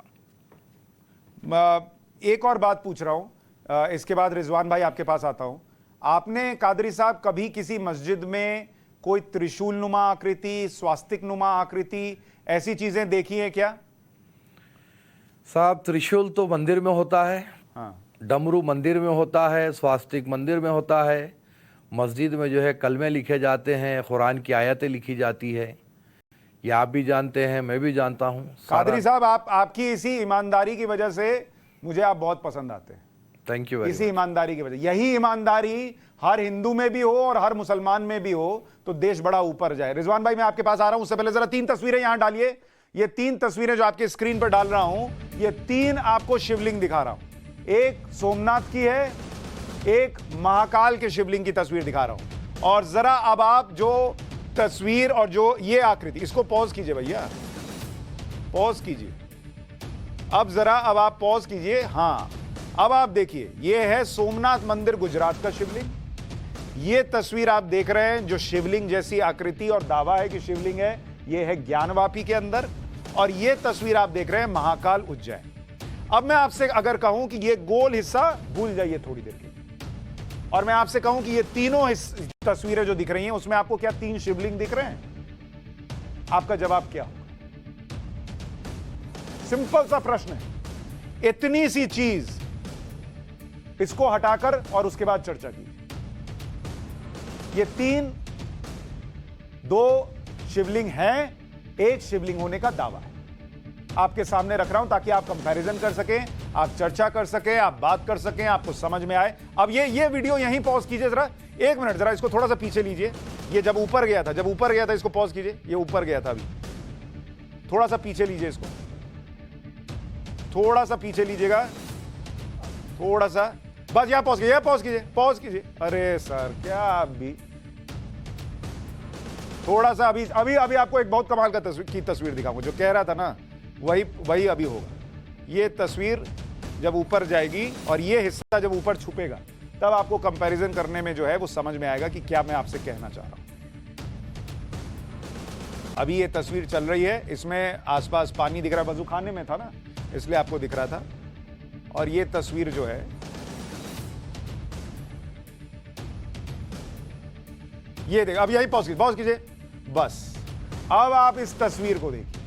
एक और बात पूछ रहा हूं, इसके बाद रिजवान भाई आपके पास आता हूं। आपने कादरी साहब कभी किसी मस्जिद में कोई त्रिशूल नुमा आकृति, स्वास्तिक नुमा आकृति, ऐसी चीजें देखी हैं क्या? साहब त्रिशूल तो मंदिर में होता है, हाँ, डमरू मंदिर में होता है, स्वास्तिक मंदिर में होता है। मस्जिद में जो है कलमे लिखे जाते हैं, कुरान की आयतें लिखी जाती है। ये आप भी जानते हैं, मैं भी जानता हूँ। कादरी साहब आपकी इसी ईमानदारी की वजह से मुझे आप बहुत पसंद आते हैं। थैंक यू वेरी इसी ईमानदारी की वजह, यही ईमानदारी हर हिंदू में भी हो और हर मुसलमान में भी हो तो देश बड़ा ऊपर जाए। रिजवान भाई मैं आपके पास आ रहा हूं, उससे पहले जरा 3 तस्वीरें यहां डालिए। ये 3 तस्वीरें जो आपके स्क्रीन पर डाल रहा हूं, ये 3 आपको शिवलिंग दिखा रहा हूं। एक सोमनाथ की है, एक महाकाल के शिवलिंग की तस्वीर दिखा रहा हूं। और जरा अब आप जो तस्वीर और जो ये आकृति, इसको पॉज कीजिए भैया, पॉज कीजिए। अब जरा अब आप पॉज कीजिए। हां, अब आप देखिए, ये है सोमनाथ मंदिर गुजरात का शिवलिंग। ये तस्वीर आप देख रहे हैं जो शिवलिंग जैसी आकृति और दावा है कि शिवलिंग है, ये है ज्ञानवापी के अंदर। और ये तस्वीर आप देख रहे हैं महाकाल उज्जैन। अब मैं आपसे अगर कहूं कि ये गोल हिस्सा भूल जाइए थोड़ी देर के लिए, और मैं आपसे कहूं कि ये तीनों तस्वीरें जो दिख रही हैं उसमें आपको क्या 3 शिवलिंग दिख रहे हैं? आपका जवाब क्या होगा? सिंपल सा प्रश्न है, इतनी सी चीज, इसको हटाकर और उसके बाद चर्चा कीजिए। ये 2 शिवलिंग हैं, एक शिवलिंग होने का दावा है। आपके सामने रख रहा हूं ताकि आप कंपैरिजन कर सकें, आप चर्चा कर सकें, आप बात कर सकें, आपको समझ में आए। अब ये वीडियो यहीं पॉज कीजिए जरा, 1 मिनट, जरा इसको थोड़ा सा पीछे लीजिए। ये जब ऊपर गया था, इसको पॉज कीजिए। ये ऊपर गया था, अभी थोड़ा सा पीछे लीजिए, इसको थोड़ा सा पीछे लीजिएगा, थोड़ा सा, बस यहां पॉज कीजिए। अरे सर क्या आप भी थोड़ा सा, अभी आपको एक बहुत कमाल का तस्वीर दिखाऊंगा। जो कह रहा था ना वही अभी होगा। ये तस्वीर जब ऊपर जाएगी और ये हिस्सा जब ऊपर छुपेगा तब आपको कंपैरिजन करने में जो है वो समझ में आएगा कि क्या मैं आपसे कहना चाह रहा हूं। अभी ये तस्वीर चल रही है, इसमें आसपास पानी दिख रहा है, वजू खाने में था ना इसलिए आपको दिख रहा था। और ये तस्वीर जो है, ये देख, अब यही पॉज कीजिए बस। अब आप इस तस्वीर को देखिए।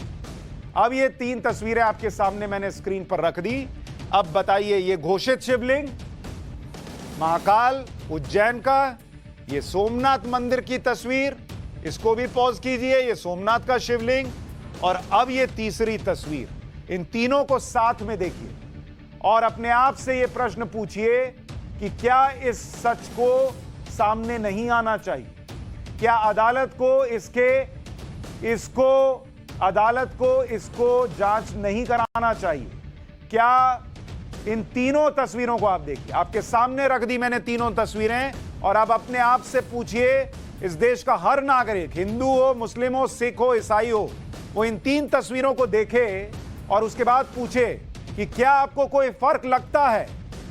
अब ये 3 तस्वीरें आपके सामने मैंने स्क्रीन पर रख दी। अब बताइए, ये घोषित शिवलिंग महाकाल उज्जैन का, ये सोमनाथ मंदिर की तस्वीर, इसको भी पॉज कीजिए, ये सोमनाथ का शिवलिंग। और अब ये तीसरी तस्वीर, इन तीनों को साथ में देखिए और अपने आप से ये प्रश्न पूछिए कि क्या इस सच को सामने नहीं आना चाहिए? क्या अदालत को इसको जांच नहीं कराना चाहिए? क्या इन तीनों तस्वीरों को आप देखिए, आपके सामने रख दी मैंने तीनों तस्वीरें, और अब अपने आप से पूछिए, इस देश का हर नागरिक, हिंदू हो, मुस्लिम हो, सिख हो, ईसाई हो, वो इन 3 तस्वीरों को देखे और उसके बाद पूछे कि क्या आपको कोई फर्क लगता है,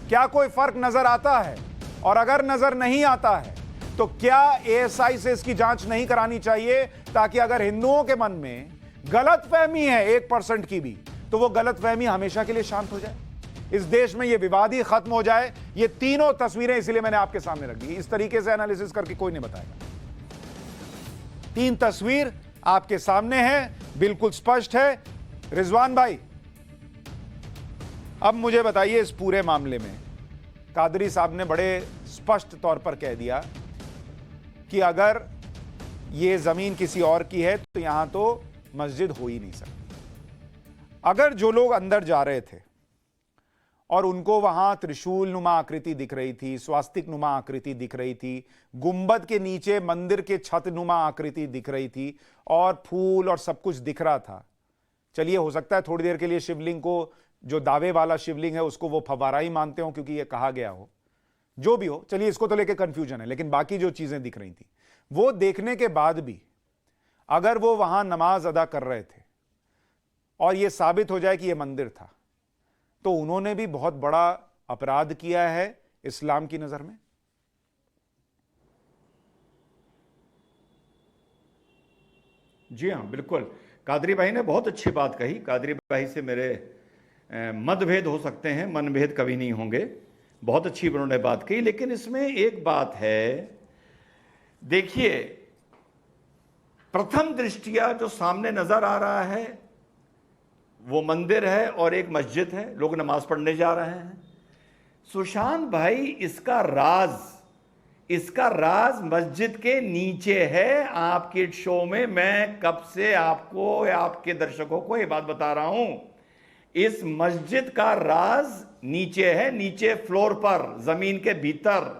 क्या कोई फर्क नजर आता है? और अगर नजर नहीं आता है तो क्या एएसआई से इसकी जांच नहीं करानी चाहिए, ताकि अगर हिंदुओं के मन में गलतफहमी है 1% की भी, तो वो गलतफहमी हमेशा के लिए शांत हो जाए, इस देश में ये विवाद ही खत्म हो जाए। ये तीनों तस्वीरें इसलिए मैंने आपके सामने रख दी, इस तरीके से एनालिसिस करके कोई नहीं बताएगा। 3 तस्वीर आपके सामने है, बिल्कुल स्पष्ट है। रिजवान भाई, अब मुझे बताइए, इस पूरे मामले में कादरी साहब ने बड़े स्पष्ट तौर पर कह दिया कि अगर ये जमीन किसी और की है तो यहां तो मस्जिद हो ही नहीं सकती। अगर जो लोग अंदर जा रहे थे और उनको वहां त्रिशूल नुमा आकृति दिख रही थी, स्वास्तिक नुमा आकृति दिख रही थी, गुंबद के नीचे मंदिर के छत नुमा आकृति दिख रही थी और फूल और सब कुछ दिख रहा था, चलिए हो सकता है थोड़ी देर के लिए शिवलिंग को, जो दावे वाला शिवलिंग है उसको वो फवारा ही मानते हो क्योंकि ये कहा गया हो, जो भी हो, चलिए इसको तो लेके कंफ्यूजन है, लेकिन बाकी जो चीजें दिख रही थी वो देखने के बाद भी अगर वो वहां नमाज अदा कर रहे थे और ये साबित हो जाए कि ये मंदिर था, तो उन्होंने भी बहुत बड़ा अपराध किया है इस्लाम की नजर में। जी हाँ, बिल्कुल। कादरी भाई ने बहुत अच्छी बात कही। कादरी भाई से मेरे मतभेद हो सकते हैं, मनभेद कभी नहीं होंगे। बहुत अच्छी उन्होंने बात कही, लेकिन इसमें एक बात है, देखिए, प्रथम दृष्टिया जो सामने नजर आ रहा है वो मंदिर है और एक मस्जिद है, लोग नमाज पढ़ने जा रहे हैं। सुशांत भाई, इसका राज मस्जिद के नीचे है। आपके शो में मैं कब से आपको या आपके दर्शकों को ये बात बता रहा हूं, इस मस्जिद का राज नीचे है, नीचे फ्लोर पर, जमीन के भीतर।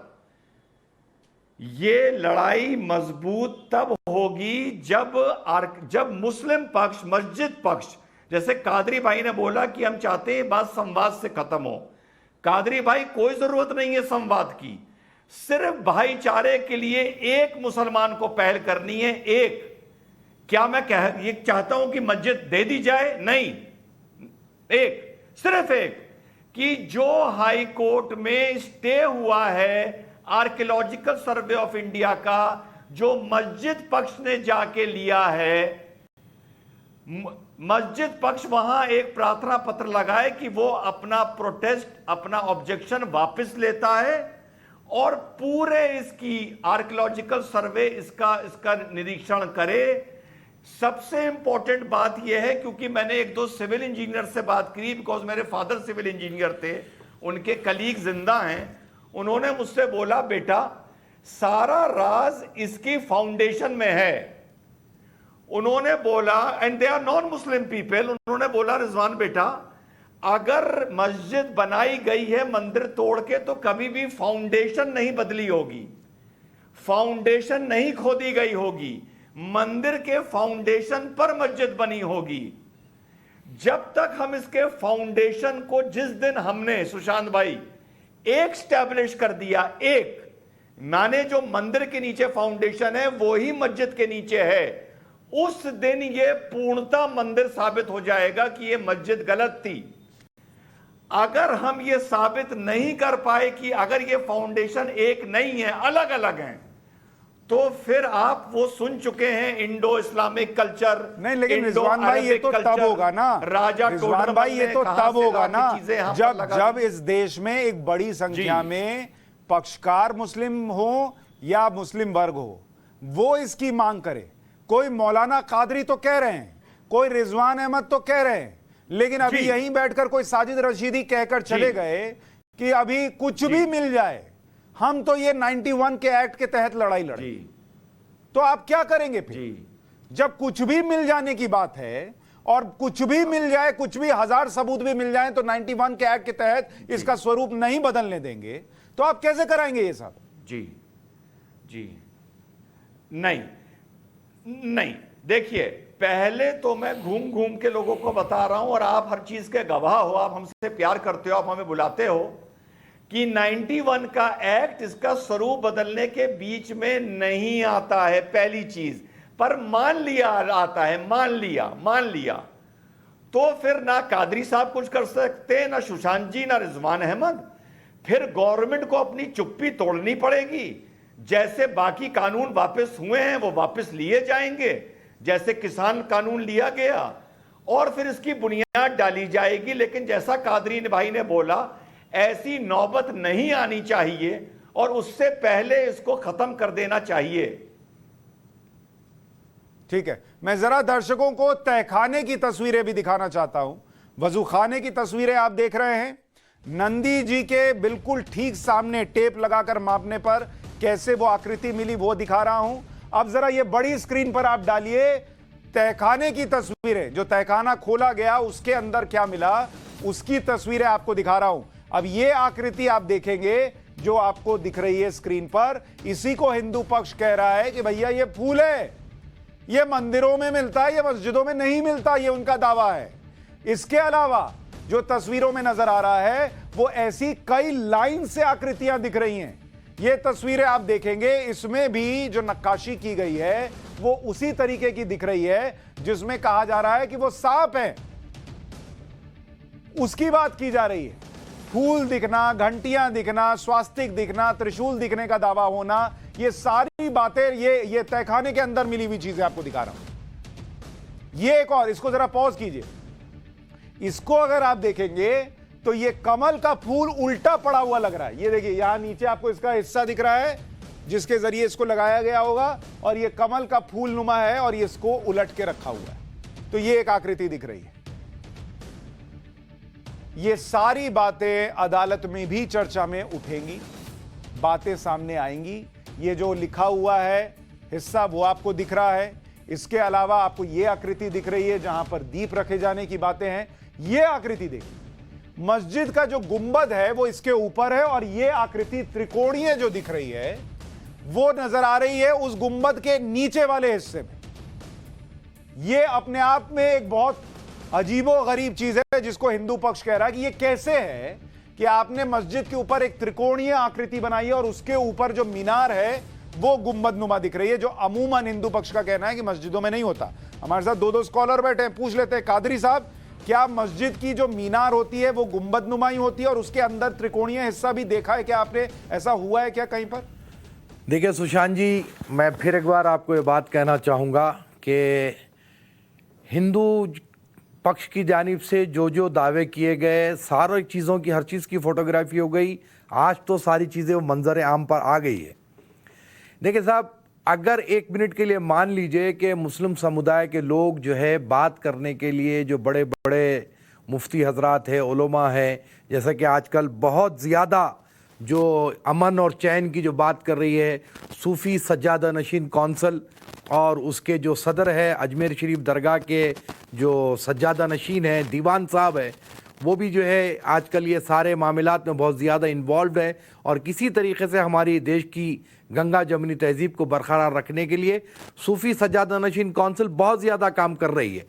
ये लड़ाई मजबूत तब होगी जब मुस्लिम पक्ष, मस्जिद पक्ष, जैसे कादरी भाई ने बोला कि हम चाहते हैं बात संवाद से खत्म हो। कादरी भाई, कोई जरूरत नहीं है संवाद की, सिर्फ भाईचारे के लिए एक मुसलमान को पहल करनी है। एक, क्या मैं ये चाहता हूं कि मस्जिद दे दी जाए? नहीं, सिर्फ एक, कि जो हाई कोर्ट में स्टे हुआ है आर्कियोलॉजिकल सर्वे ऑफ इंडिया का, जो मस्जिद पक्ष ने जाके लिया है, मस्जिद पक्ष वहां एक प्रार्थना पत्र लगाए कि वो अपना प्रोटेस्ट, अपना ऑब्जेक्शन वापस लेता है और पूरे इसकी आर्कियोलॉजिकल सर्वे इसका निरीक्षण करे। सबसे इंपॉर्टेंट बात यह है, क्योंकि मैंने 1-2 सिविल इंजीनियर से बात करी, बिकॉज मेरे फादर सिविल इंजीनियर थे, उनके कलीग जिंदा हैं। उन्होंने मुझसे बोला, बेटा सारा राज इसकी फाउंडेशन में है। उन्होंने बोला, and they are non Muslim people, उन्होंने बोला, रिजवान बेटा, अगर मस्जिद बनाई गई है मंदिर तोड़ के, तो कभी भी फाउंडेशन नहीं बदली होगी, फाउंडेशन नहीं खोदी गई होगी, मंदिर के फाउंडेशन पर मस्जिद बनी होगी। जब तक हम इसके फाउंडेशन को, जिस दिन हमने, सुशांत भाई, एक स्टैब्लिश कर दिया, एक माने जो मंदिर के नीचे फाउंडेशन है वो ही मस्जिद के नीचे है, उस दिन ये पूर्णता मंदिर साबित हो जाएगा कि ये मस्जिद गलत थी। अगर हम ये साबित नहीं कर पाए कि अगर ये फाउंडेशन एक नहीं है, अलग अलग हैं, तो फिर आप वो सुन चुके हैं इंडो इस्लामिक कल्चर। नहीं, लेकिन रिजवान भाई ये तो तब होगा ना, राजा रिजवान भाई ये तो तब होगा ना जब इस देश में एक बड़ी संख्या में पक्षकार मुस्लिम हो या मुस्लिम वर्ग हो, वो इसकी मांग करे। कोई मौलाना कादरी तो कह रहे हैं, कोई रिजवान अहमद तो कह रहे हैं, लेकिन अभी यहीं बैठकर कोई साजिद रशीदी कहकर चले गए कि अभी कुछ भी मिल जाए, हम तो ये 91 के एक्ट के तहत लड़ाई लड़े। तो आप क्या करेंगे फिर? जब कुछ भी मिल जाने की बात है, और कुछ भी मिल जाए, कुछ भी 1000 सबूत भी मिल जाए, तो 91 के एक्ट के तहत इसका स्वरूप नहीं बदलने देंगे, तो आप कैसे कराएंगे ये सब? जी नहीं, देखिए, पहले तो मैं घूम घूम के लोगों को बता रहा हूं, और आप हर चीज के गवाह हो, आप हमसे प्यार करते हो, आप हमें बुलाते हो, कि 91 का एक्ट इसका स्वरूप बदलने के बीच में नहीं आता है, पहली चीज। पर मान लिया आता है, मान लिया, तो फिर ना कादरी साहब कुछ कर सकते, ना सुशांत जी, ना रिजवान अहमद। फिर गवर्नमेंट को अपनी चुप्पी तोड़नी पड़ेगी। जैसे बाकी कानून वापस हुए हैं वो वापस लिए जाएंगे, जैसे किसान कानून लिया गया, और फिर इसकी बुनियाद डाली जाएगी। लेकिन जैसा कादरी भाई ने बोला, ऐसी नौबत नहीं आनी चाहिए और उससे पहले इसको खत्म कर देना चाहिए। ठीक है, मैं जरा दर्शकों को तहखाने की तस्वीरें भी दिखाना चाहता हूं। वजू खाने की तस्वीरें आप देख रहे हैं। नंदी जी के बिल्कुल ठीक सामने टेप लगाकर मापने पर कैसे वो आकृति मिली वो दिखा रहा हूं। अब जरा ये बड़ी स्क्रीन पर आप डालिए तहखाने की तस्वीरें, जो तहखाना खोला गया उसके अंदर क्या मिला उसकी तस्वीरें आपको दिखा रहा हूं। अब ये आकृति आप देखेंगे जो आपको दिख रही है स्क्रीन पर, इसी को हिंदू पक्ष कह रहा है कि भैया ये फूल है, ये मंदिरों में मिलता है, ये मस्जिदों में नहीं मिलता, ये उनका दावा है। इसके अलावा जो तस्वीरों में नजर आ रहा है वो ऐसी कई लाइन से आकृतियां दिख रही हैं। ये तस्वीरें आप देखेंगे, इसमें भी जो नक्काशी की गई है वो उसी तरीके की दिख रही है जिसमें कहा जा रहा है कि वो सांप है, उसकी बात की जा रही है। फूल दिखना, घंटियां दिखना, स्वास्तिक दिखना, त्रिशूल दिखने का दावा होना, ये सारी बातें ये तहखाने के अंदर मिली हुई चीजें आपको दिखा रहा हूं। ये एक और, इसको जरा पॉज कीजिए। इसको अगर आप देखेंगे तो ये कमल का फूल उल्टा पड़ा हुआ लग रहा है। ये देखिए, यहां नीचे आपको इसका हिस्सा दिख रहा है जिसके जरिए इसको लगाया गया होगा, और ये कमल का फूल नुमा है और ये इसको उलट के रखा हुआ है। तो ये एक आकृति दिख रही है। ये सारी बातें अदालत में भी चर्चा में उठेंगी, बातें सामने आएंगी। ये जो लिखा हुआ है हिस्सा वो आपको दिख रहा है। इसके अलावा आपको ये आकृति दिख रही है जहां पर दीप रखे जाने की बातें हैं। ये आकृति देखिए, मस्जिद का जो गुंबद है वो इसके ऊपर है, और ये आकृति त्रिकोणीय जो दिख रही है वो नजर आ रही है उस गुंबद के नीचे वाले हिस्से में। ये अपने आप में एक बहुत अजीबो गरीब चीज है जिसको हिंदू पक्ष कह रहा है कि ये कैसे है कि आपने मस्जिद के ऊपर एक त्रिकोणीय आकृति बनाई है और उसके ऊपर जो मीनार है वो गुंबद नुमा दिख रही है, जो अमूमन हिंदू पक्ष का कहना है कि मस्जिदों में नहीं होता। हमारे साथ दो स्कॉलर बैठे हैं, पूछ लेते हैं। कादरी साहब, क्या मस्जिद की जो मीनार होती है वो गुंबद नुमा ही होती है और उसके अंदर त्रिकोणीय हिस्सा भी देखा है क्या आपने? ऐसा हुआ है क्या कहीं पर? देखिए सुशांत जी, मैं फिर एक बार आपको ये बात कहना चाहूँगा कि हिंदू पक्ष की जानिब से जो दावे किए गए, सारी चीज़ों की, हर चीज़ की फ़ोटोग्राफी हो गई। आज तो सारी चीज़ें वो मंजर आम पर आ गई है। देखिए साहब, अगर एक मिनट के लिए मान लीजिए कि मुस्लिम समुदाय के लोग जो है बात करने के लिए, जो बड़े बड़े मुफ्ती हजरात है, उलमा है, जैसा कि आजकल बहुत ज़्यादा जो अमन और चैन की जो बात कर रही है सूफ़ी सज्जादा नशीन कौंसल, और उसके जो सदर है अजमेर शरीफ दरगाह के जो सज्जादा नशीन है, दीवान साहब है, वो भी जो है आजकल ये सारे मामलात में बहुत ज़्यादा इन्वॉल्व है, और किसी तरीके से हमारी देश की गंगा जमनी तहज़ीब को बरकरार रखने के लिए सूफ़ी सज्जादा नशीन कौंसिल बहुत ज़्यादा काम कर रही है।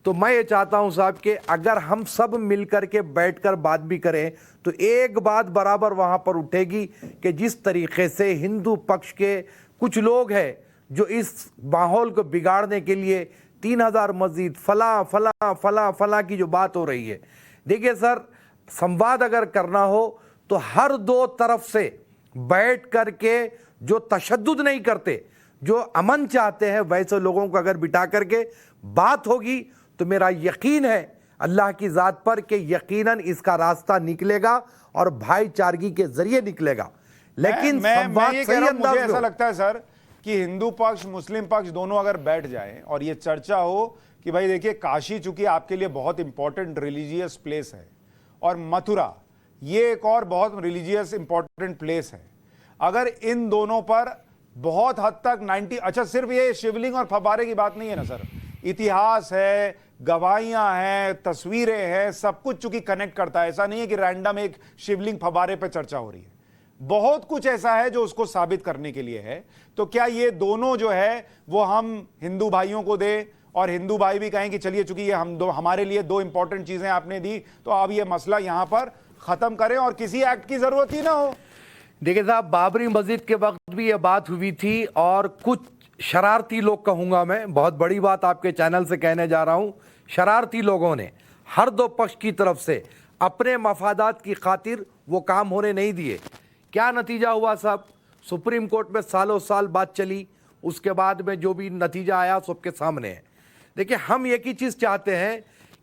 तो मैं ये चाहता हूँ साहब कि अगर हम सब मिल कर के बैठ कर बात भी करें तो एक बात बराबर वहाँ पर उठेगी कि जिस तरीके से हिंदू पक्ष के कुछ लोग हैं जो इस माहौल को बिगाड़ने के लिए 3000 मस्जिद फला फला फला फला की जो बात हो रही है। देखिए सर, संवाद अगर करना हो तो हर दो तरफ से बैठ कर के, जो तशद्दुद नहीं करते, जो अमन चाहते हैं, वैसे लोगों को अगर बिठा करके बात होगी तो मेरा यकीन है अल्लाह की ज़ात पर कि यकीनन इसका रास्ता निकलेगा और भाईचारगी के जरिए निकलेगा। लेकिन संवाद सही अंदाज में, मुझे ऐसा लगता है सर कि हिंदू पक्ष मुस्लिम पक्ष दोनों अगर बैठ जाएं और ये चर्चा हो कि भाई देखिए, काशी चूंकि आपके लिए बहुत इंपॉर्टेंट रिलीजियस प्लेस है और मथुरा ये एक और बहुत रिलीजियस इंपॉर्टेंट प्लेस है, अगर इन दोनों पर बहुत हद तक 90, अच्छा सिर्फ ये शिवलिंग और फव्वारे की बात नहीं है ना सर, इतिहास है, गवाहियां हैं, तस्वीरें हैं, सब कुछ चूंकि कनेक्ट करता है। ऐसा नहीं है कि रैंडम एक शिवलिंग फव्वारे पे चर्चा हो रही है, बहुत कुछ ऐसा है जो उसको साबित करने के लिए है। तो क्या ये दोनों जो है वो हम हिंदू भाइयों को दे और हिंदू भाई भी कहें कि चलिए चूंकि ये हमारे लिए दो इंपॉर्टेंट चीजें आपने दी तो अब ये मसला यहां पर खत्म करें और किसी एक्ट की जरूरत ही ना हो? देखिए साहब, बाबरी मस्जिद के वक्त भी ये बात हुई थी और कुछ शरारती लोग, कहूँगा मैं, बहुत बड़ी बात आपके चैनल से कहने जा रहा हूँ, शरारती लोगों ने हर दो पक्ष की तरफ से अपने मफादात की खातिर वो काम होने नहीं दिए। क्या नतीजा हुआ साहब? सुप्रीम कोर्ट में सालों साल बात चली, उसके बाद में जो भी नतीजा आया सबके सामने है। देखिए, हम एक ही चीज़ चाहते हैं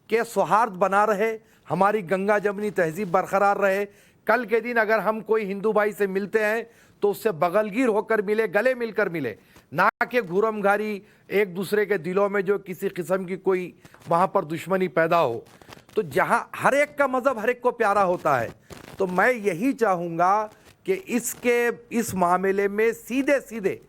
कि सौहार्द बना रहे, हमारी गंगा जमनी तहजीब बरकरार रहे। कल के दिन अगर हम कोई हिंदू भाई से मिलते हैं तो उससे बगलगीर होकर मिले, गले मिलकर मिले, ना कि घूरमघारी एक दूसरे के दिलों में जो किसी किस्म की कोई वहाँ पर दुश्मनी पैदा हो। तो जहाँ हर एक का मज़हब हर एक को प्यारा होता है, तो मैं यही चाहूँगा कि इस मामले में सीधे सीधे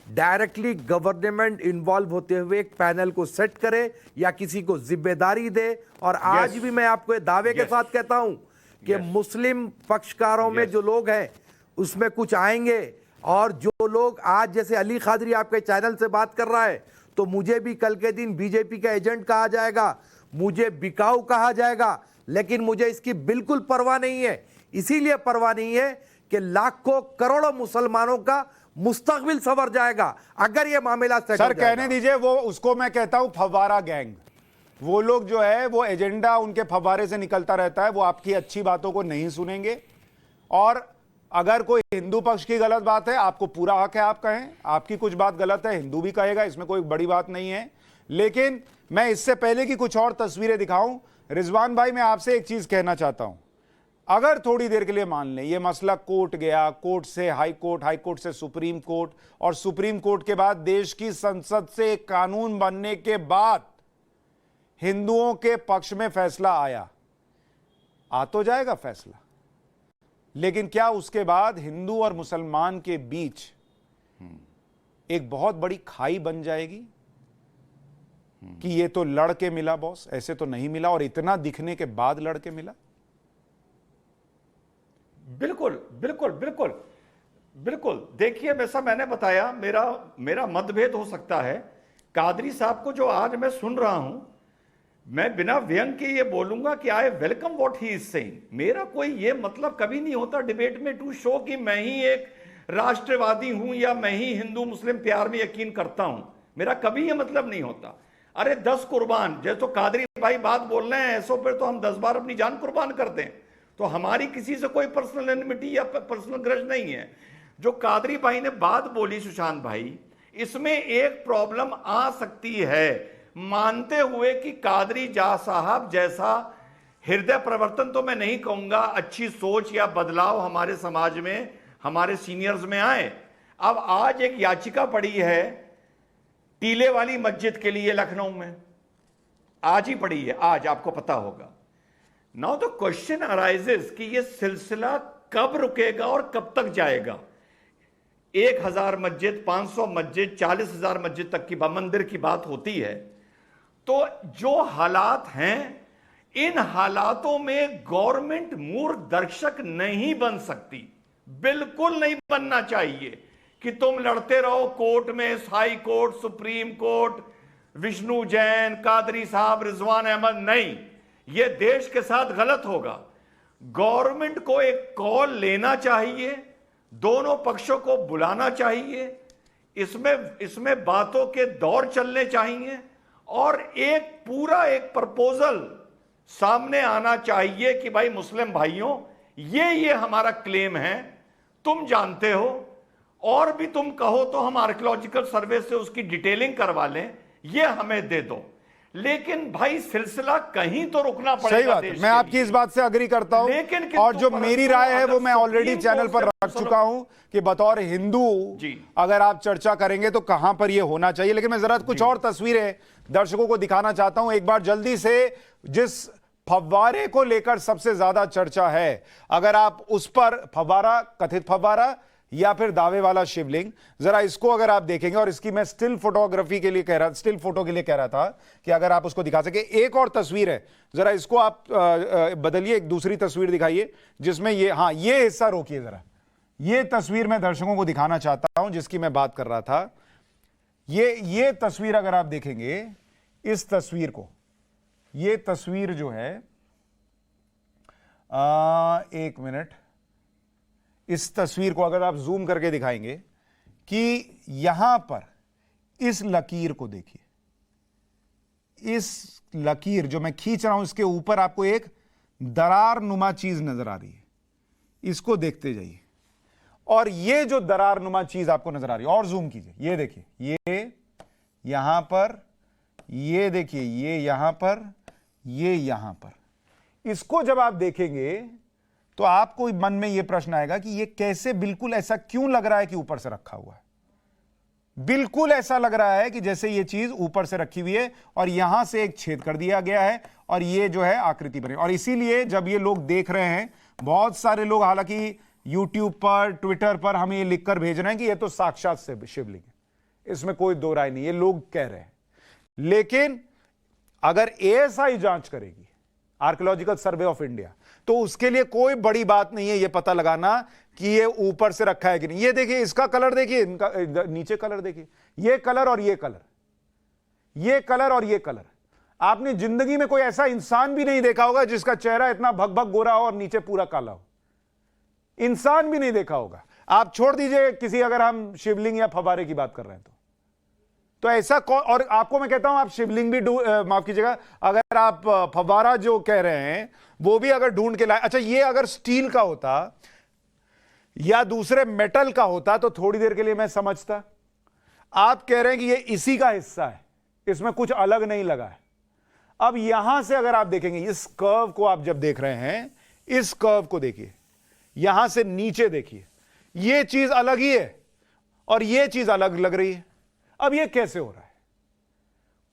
डायरेक्टली गवर्नमेंट इन्वॉल्व होते हुए एक पैनल को सेट करे या किसी को जिम्मेदारी दे। और आज भी मैं आपको ये दावे के साथ कहता हूं कि मुस्लिम पक्षकारों में जो लोग हैं उसमें कुछ आएंगे, और जो लोग आज जैसे अली खादरी आपके चैनल से बात कर रहा है, तो मुझे भी कल के दिन बीजेपी का एजेंट कहा जाएगा, मुझे बिकाऊ कहा जाएगा, लेकिन मुझे इसकी बिल्कुल परवाह नहीं है। इसीलिए परवाह नहीं है कि लाखों करोड़ों मुसलमानों का मुस्तकबिल सवर जाएगा अगर ये मामला सर कहने दीजिए, वो उसको मैं कहता हूं फव्वारा गैंग। वो लोग जो है वो एजेंडा उनके फव्वारे से निकलता रहता है, वो आपकी अच्छी बातों को नहीं सुनेंगे। और अगर कोई हिंदू पक्ष की गलत बात है, आपको पूरा हक है आप कहें, आपकी कुछ बात गलत है हिंदू भी कहेगा, इसमें कोई बड़ी बात नहीं है। लेकिन मैं इससे पहले कि कुछ और तस्वीरें दिखाऊं, रिजवान भाई मैं आपसे एक चीज कहना चाहता हूं। अगर थोड़ी देर के लिए मान लें ये मसला कोर्ट गया, कोर्ट से हाई कोर्ट, हाई कोर्ट से सुप्रीम कोर्ट, और सुप्रीम कोर्ट के बाद देश की संसद से एक कानून बनने के बाद हिंदुओं के पक्ष में फैसला आया, आ तो जाएगा फैसला, लेकिन क्या उसके बाद हिंदू और मुसलमान के बीच एक बहुत बड़ी खाई बन जाएगी कि ये तो लड़के मिला बॉस, ऐसे तो नहीं मिला, और इतना दिखने के बाद लड़के मिला? बिल्कुल बिल्कुल बिल्कुल बिल्कुल। देखिए, जैसा मैंने बताया, मेरा मतभेद हो सकता है कादरी साहब को जो आज मैं सुन रहा हूं, मैं बिना व्यंग के ये बोलूंगा कि I welcome what he is saying. मेरा कोई ये मतलब कभी नहीं होता डिबेट में टू शो कि मैं ही एक राष्ट्रवादी हूं या मैं ही हिंदू मुस्लिम प्यार में यकीन करता हूं, मेरा कभी ये मतलब नहीं होता। अरे 10 कुर्बान, जैसे तो कादरी भाई बात बोल रहे हैं, ऐसो पर तो हम 10 बार अपनी जान कुर्बान कर दें, तो हमारी किसी से कोई पर्सनल एनिमिटी या पर्सनल ग्रज नहीं है। जो कादरी भाई ने बात बोली सुशांत भाई, इसमें एक प्रॉब्लम आ सकती है, मानते हुए कि कादरी जा साहब जैसा हृदय परिवर्तन तो मैं नहीं कहूंगा, अच्छी सोच या बदलाव हमारे समाज में, हमारे सीनियर्स में आए। अब आज एक याचिका पड़ी है टीले वाली मस्जिद के लिए लखनऊ में, आज ही पड़ी है, आज आपको पता होगा। नाउ द क्वेश्चन अराइजेस कि ये सिलसिला कब रुकेगा और कब तक जाएगा। 1000 मस्जिद, 500 मस्जिद, 40,000 मस्जिद तक की मंदिर की बात होती है। तो जो हालात हैं, इन हालातों में गवर्नमेंट मूर्ख दर्शक नहीं बन सकती, बिल्कुल नहीं बनना चाहिए कि तुम लड़ते रहो कोर्ट में, high court, supreme court, Vishnu Jain, Qadri साहब, रिजवान अहमद, नहीं, यह देश के साथ गलत होगा। गवर्नमेंट को एक कॉल लेना चाहिए, दोनों पक्षों को बुलाना चाहिए, इसमें बातों के दौर चलने चाहिए, और एक प्रपोजल सामने आना चाहिए कि भाई मुस्लिम भाइयों, ये हमारा क्लेम है, तुम जानते हो, और भी तुम कहो तो हम आर्कियोलॉजिकल सर्वे से उसकी डिटेलिंग करवा लें, ये हमें दे दो। लेकिन भाई सिलसिला कहीं तो रुकना पड़ेगा। सही बात है, मैं आपकी इस बात से अग्री करता हूं, और जो मेरी राय है वो मैं ऑलरेडी चैनल पर रख चुका हूं कि बतौर हिंदू अगर आप चर्चा करेंगे तो कहां पर ये होना चाहिए। लेकिन मैं जरा कुछ और तस्वीरें दर्शकों को दिखाना चाहता हूं एक बार जल्दी से, जिस फव्वारे को लेकर सबसे ज्यादा चर्चा है, अगर आप उस पर फव्वारा, कथित फव्वारा या फिर दावे वाला शिवलिंग, जरा इसको अगर आप देखेंगे, और इसकी मैं स्टिल फोटो के लिए कह रहा था कि अगर आप उसको दिखा सके। एक और तस्वीर है, जरा इसको आप बदलिए, एक दूसरी तस्वीर दिखाइए जिसमें ये हिस्सा रोकिए जरा, ये तस्वीर मैं दर्शकों को दिखाना चाहता हूं जिसकी मैं बात कर रहा था। ये तस्वीर अगर आप देखेंगे, इस तस्वीर को, ये तस्वीर जो है, एक मिनट, इस तस्वीर को अगर आप जूम करके दिखाएंगे कि यहां पर इस लकीर को देखिए, इस लकीर जो मैं खींच रहा हूं, इसके ऊपर आपको एक दरार नुमा चीज नजर आ रही है, इसको देखते जाइए। और ये जो दरारनुमा चीज आपको नजर आ रही है, और जूम कीजिए, ये देखिए, ये यहां पर, ये देखिए, ये यहां पर, ये यहां पर। इसको जब आप देखेंगे तो आपको मन में यह प्रश्न आएगा कि ये कैसे, बिल्कुल ऐसा क्यों लग रहा है कि ऊपर से रखा हुआ है। बिल्कुल ऐसा लग रहा है कि जैसे ये चीज ऊपर से रखी हुई है और यहां से एक छेद कर दिया गया है और ये जो है आकृति बनी। और इसीलिए जब ये लोग देख रहे हैं, बहुत सारे लोग हालांकि यूट्यूब पर, ट्विटर पर हमें ये लिखकर भेज रहे हैं कि ये तो साक्षात से शिवलिंग है, इसमें कोई दो राय नहीं, ये लोग कह रहे हैं। लेकिन अगर एएसआई जांच करेगी, आर्कियोलॉजिकल सर्वे ऑफ इंडिया, तो उसके लिए कोई बड़ी बात नहीं है ये पता लगाना कि ये ऊपर से रखा है कि नहीं। ये देखिए, इसका कलर देखिए, इनका नीचे कलर देखिए, ये कलर और ये कलर, ये कलर और ये कलर। आपने जिंदगी में कोई ऐसा इंसान भी नहीं देखा होगा जिसका चेहरा इतना भगभग गोरा हो और नीचे पूरा काला हो। इंसान भी नहीं देखा होगा। आप छोड़ दीजिए किसी, अगर हम शिवलिंग या फव्वारे की बात कर रहे हैं तो ऐसा कौन। और आपको मैं कहता हूं, आप शिवलिंग भी माफ कीजिएगा, अगर आप फव्वारा जो कह रहे हैं वो भी अगर ढूंढ के लाए, अच्छा ये अगर स्टील का होता या दूसरे मेटल का होता तो थोड़ी देर के लिए मैं समझता। आप कह रहे हैं कि ये इसी का हिस्सा है, इसमें कुछ अलग नहीं लगा है। अब यहां से अगर आप देखेंगे, इस कर्व को आप जब देख रहे हैं, इस कर्व को देखिए, यहां से नीचे देखिए, ये चीज अलग ही है और ये चीज अलग लग रही है। अब ये कैसे हो रहा है?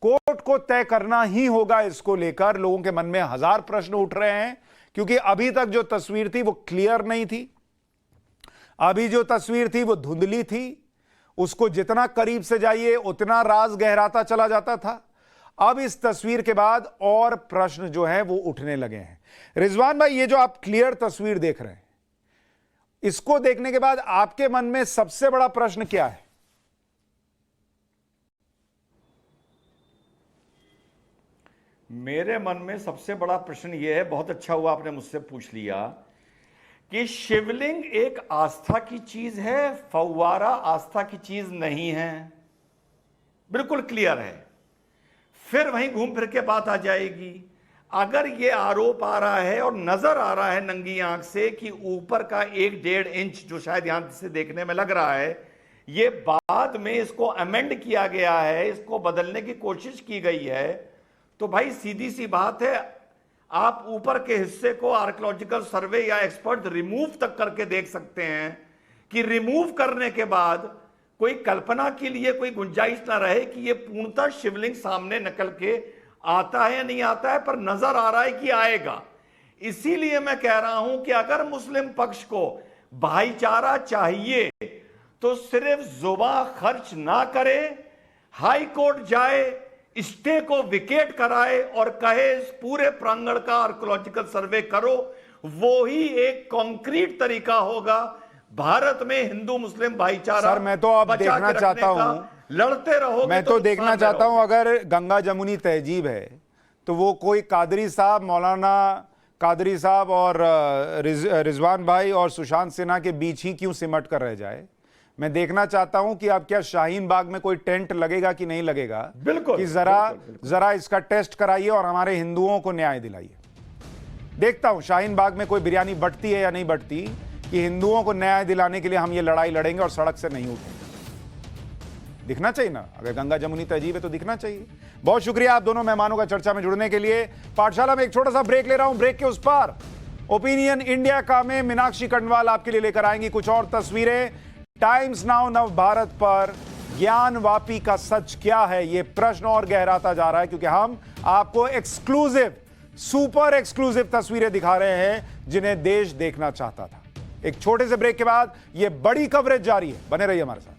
कोर्ट को तय करना ही होगा। इसको लेकर लोगों के मन में हजार प्रश्न उठ रहे हैं, क्योंकि अभी तक जो तस्वीर थी वो क्लियर नहीं थी, अभी जो तस्वीर थी वो धुंधली थी। उसको जितना करीब से जाइए उतना राज गहराता चला जाता था। अब इस तस्वीर के बाद और प्रश्न जो है वो उठने लगे हैं। रिजवान भाई, ये जो आप क्लियर तस्वीर देख रहे हैं, इसको देखने के बाद आपके मन में सबसे बड़ा प्रश्न क्या है? मेरे मन में सबसे बड़ा प्रश्न यह है, बहुत अच्छा हुआ आपने मुझसे पूछ लिया, कि शिवलिंग एक आस्था की चीज है, फव्वारा आस्था की चीज नहीं है। बिल्कुल क्लियर है। फिर वहीं घूम फिर के बात आ जाएगी, अगर यह आरोप आ रहा है और नजर आ रहा है नंगी आंख से कि ऊपर का 1-1.5 इंच जो शायद यहां से देखने में लग रहा है, यह बाद में इसको अमेंड किया गया है, इसको बदलने की कोशिश की गई है, तो भाई सीधी सी बात है, आप ऊपर के हिस्से को आर्कियोलॉजिकल सर्वे या एक्सपर्ट रिमूव तक करके देख सकते हैं कि रिमूव करने के बाद कोई कल्पना के लिए कोई गुंजाइश ना रहे कि यह पूर्णतः शिवलिंग सामने निकल के आता है या नहीं आता है, पर नजर आ रहा है कि आएगा। इसीलिए मैं कह रहा हूं कि अगर मुस्लिम पक्ष को भाईचारा चाहिए तो सिर्फ जुबान खर्च ना करे, हाई कोर्ट जाए, स्टे को विकेट कराए और कहे इस पूरे प्रांगण का आर्कियोलॉजिकल सर्वे करो, वो ही एक कॉन्क्रीट तरीका होगा भारत में हिंदू मुस्लिम भाईचारा। सर, मैं तो अब देखना चाहता हूं, लड़ते रहोगे मैं तो देखना चाहता हूं, अगर गंगा जमुनी तहजीब है तो वो कोई कादरी साहब, मौलाना कादरी साहब और रिजवान भाई और सुशांत सिन्हा के बीच ही क्यों सिमट कर रह जाए। मैं देखना चाहता हूं कि अब क्या शाहीन बाग में कोई टेंट लगेगा कि नहीं लगेगा। बिल्कुल कि जरा इसका टेस्ट कराइए और हमारे हिंदुओं को न्याय दिलाइए। देखता हूं शाहीन बाग में कोई बिरयानी बंटती है या नहीं बंटती, कि हिंदुओं को न्याय दिलाने के लिए हम ये लड़ाई लड़ेंगे और सड़क से नहीं उठेंगे। दिखना चाहिए ना, अगर गंगा जमुनी तहजीब है तो दिखना चाहिए। बहुत शुक्रिया आप दोनों मेहमानों का चर्चा में जुड़ने के लिए। पाठशाला में एक छोटा सा ब्रेक ले रहा हूं, ब्रेक के उस पार ओपिनियन इंडिया का में मीनाक्षी कंडवाल आपके लिए लेकर आएंगी कुछ और तस्वीरें। टाइम्स नाउ नव भारत पर ज्ञानवापी का सच क्या है, यह प्रश्न और गहराता जा रहा है, क्योंकि हम आपको एक्सक्लूसिव, सुपर एक्सक्लूसिव तस्वीरें दिखा रहे हैं जिन्हें देश देखना चाहता था। एक छोटे से ब्रेक के बाद यह बड़ी कवरेज जारी है, बने रहिए हमारे साथ।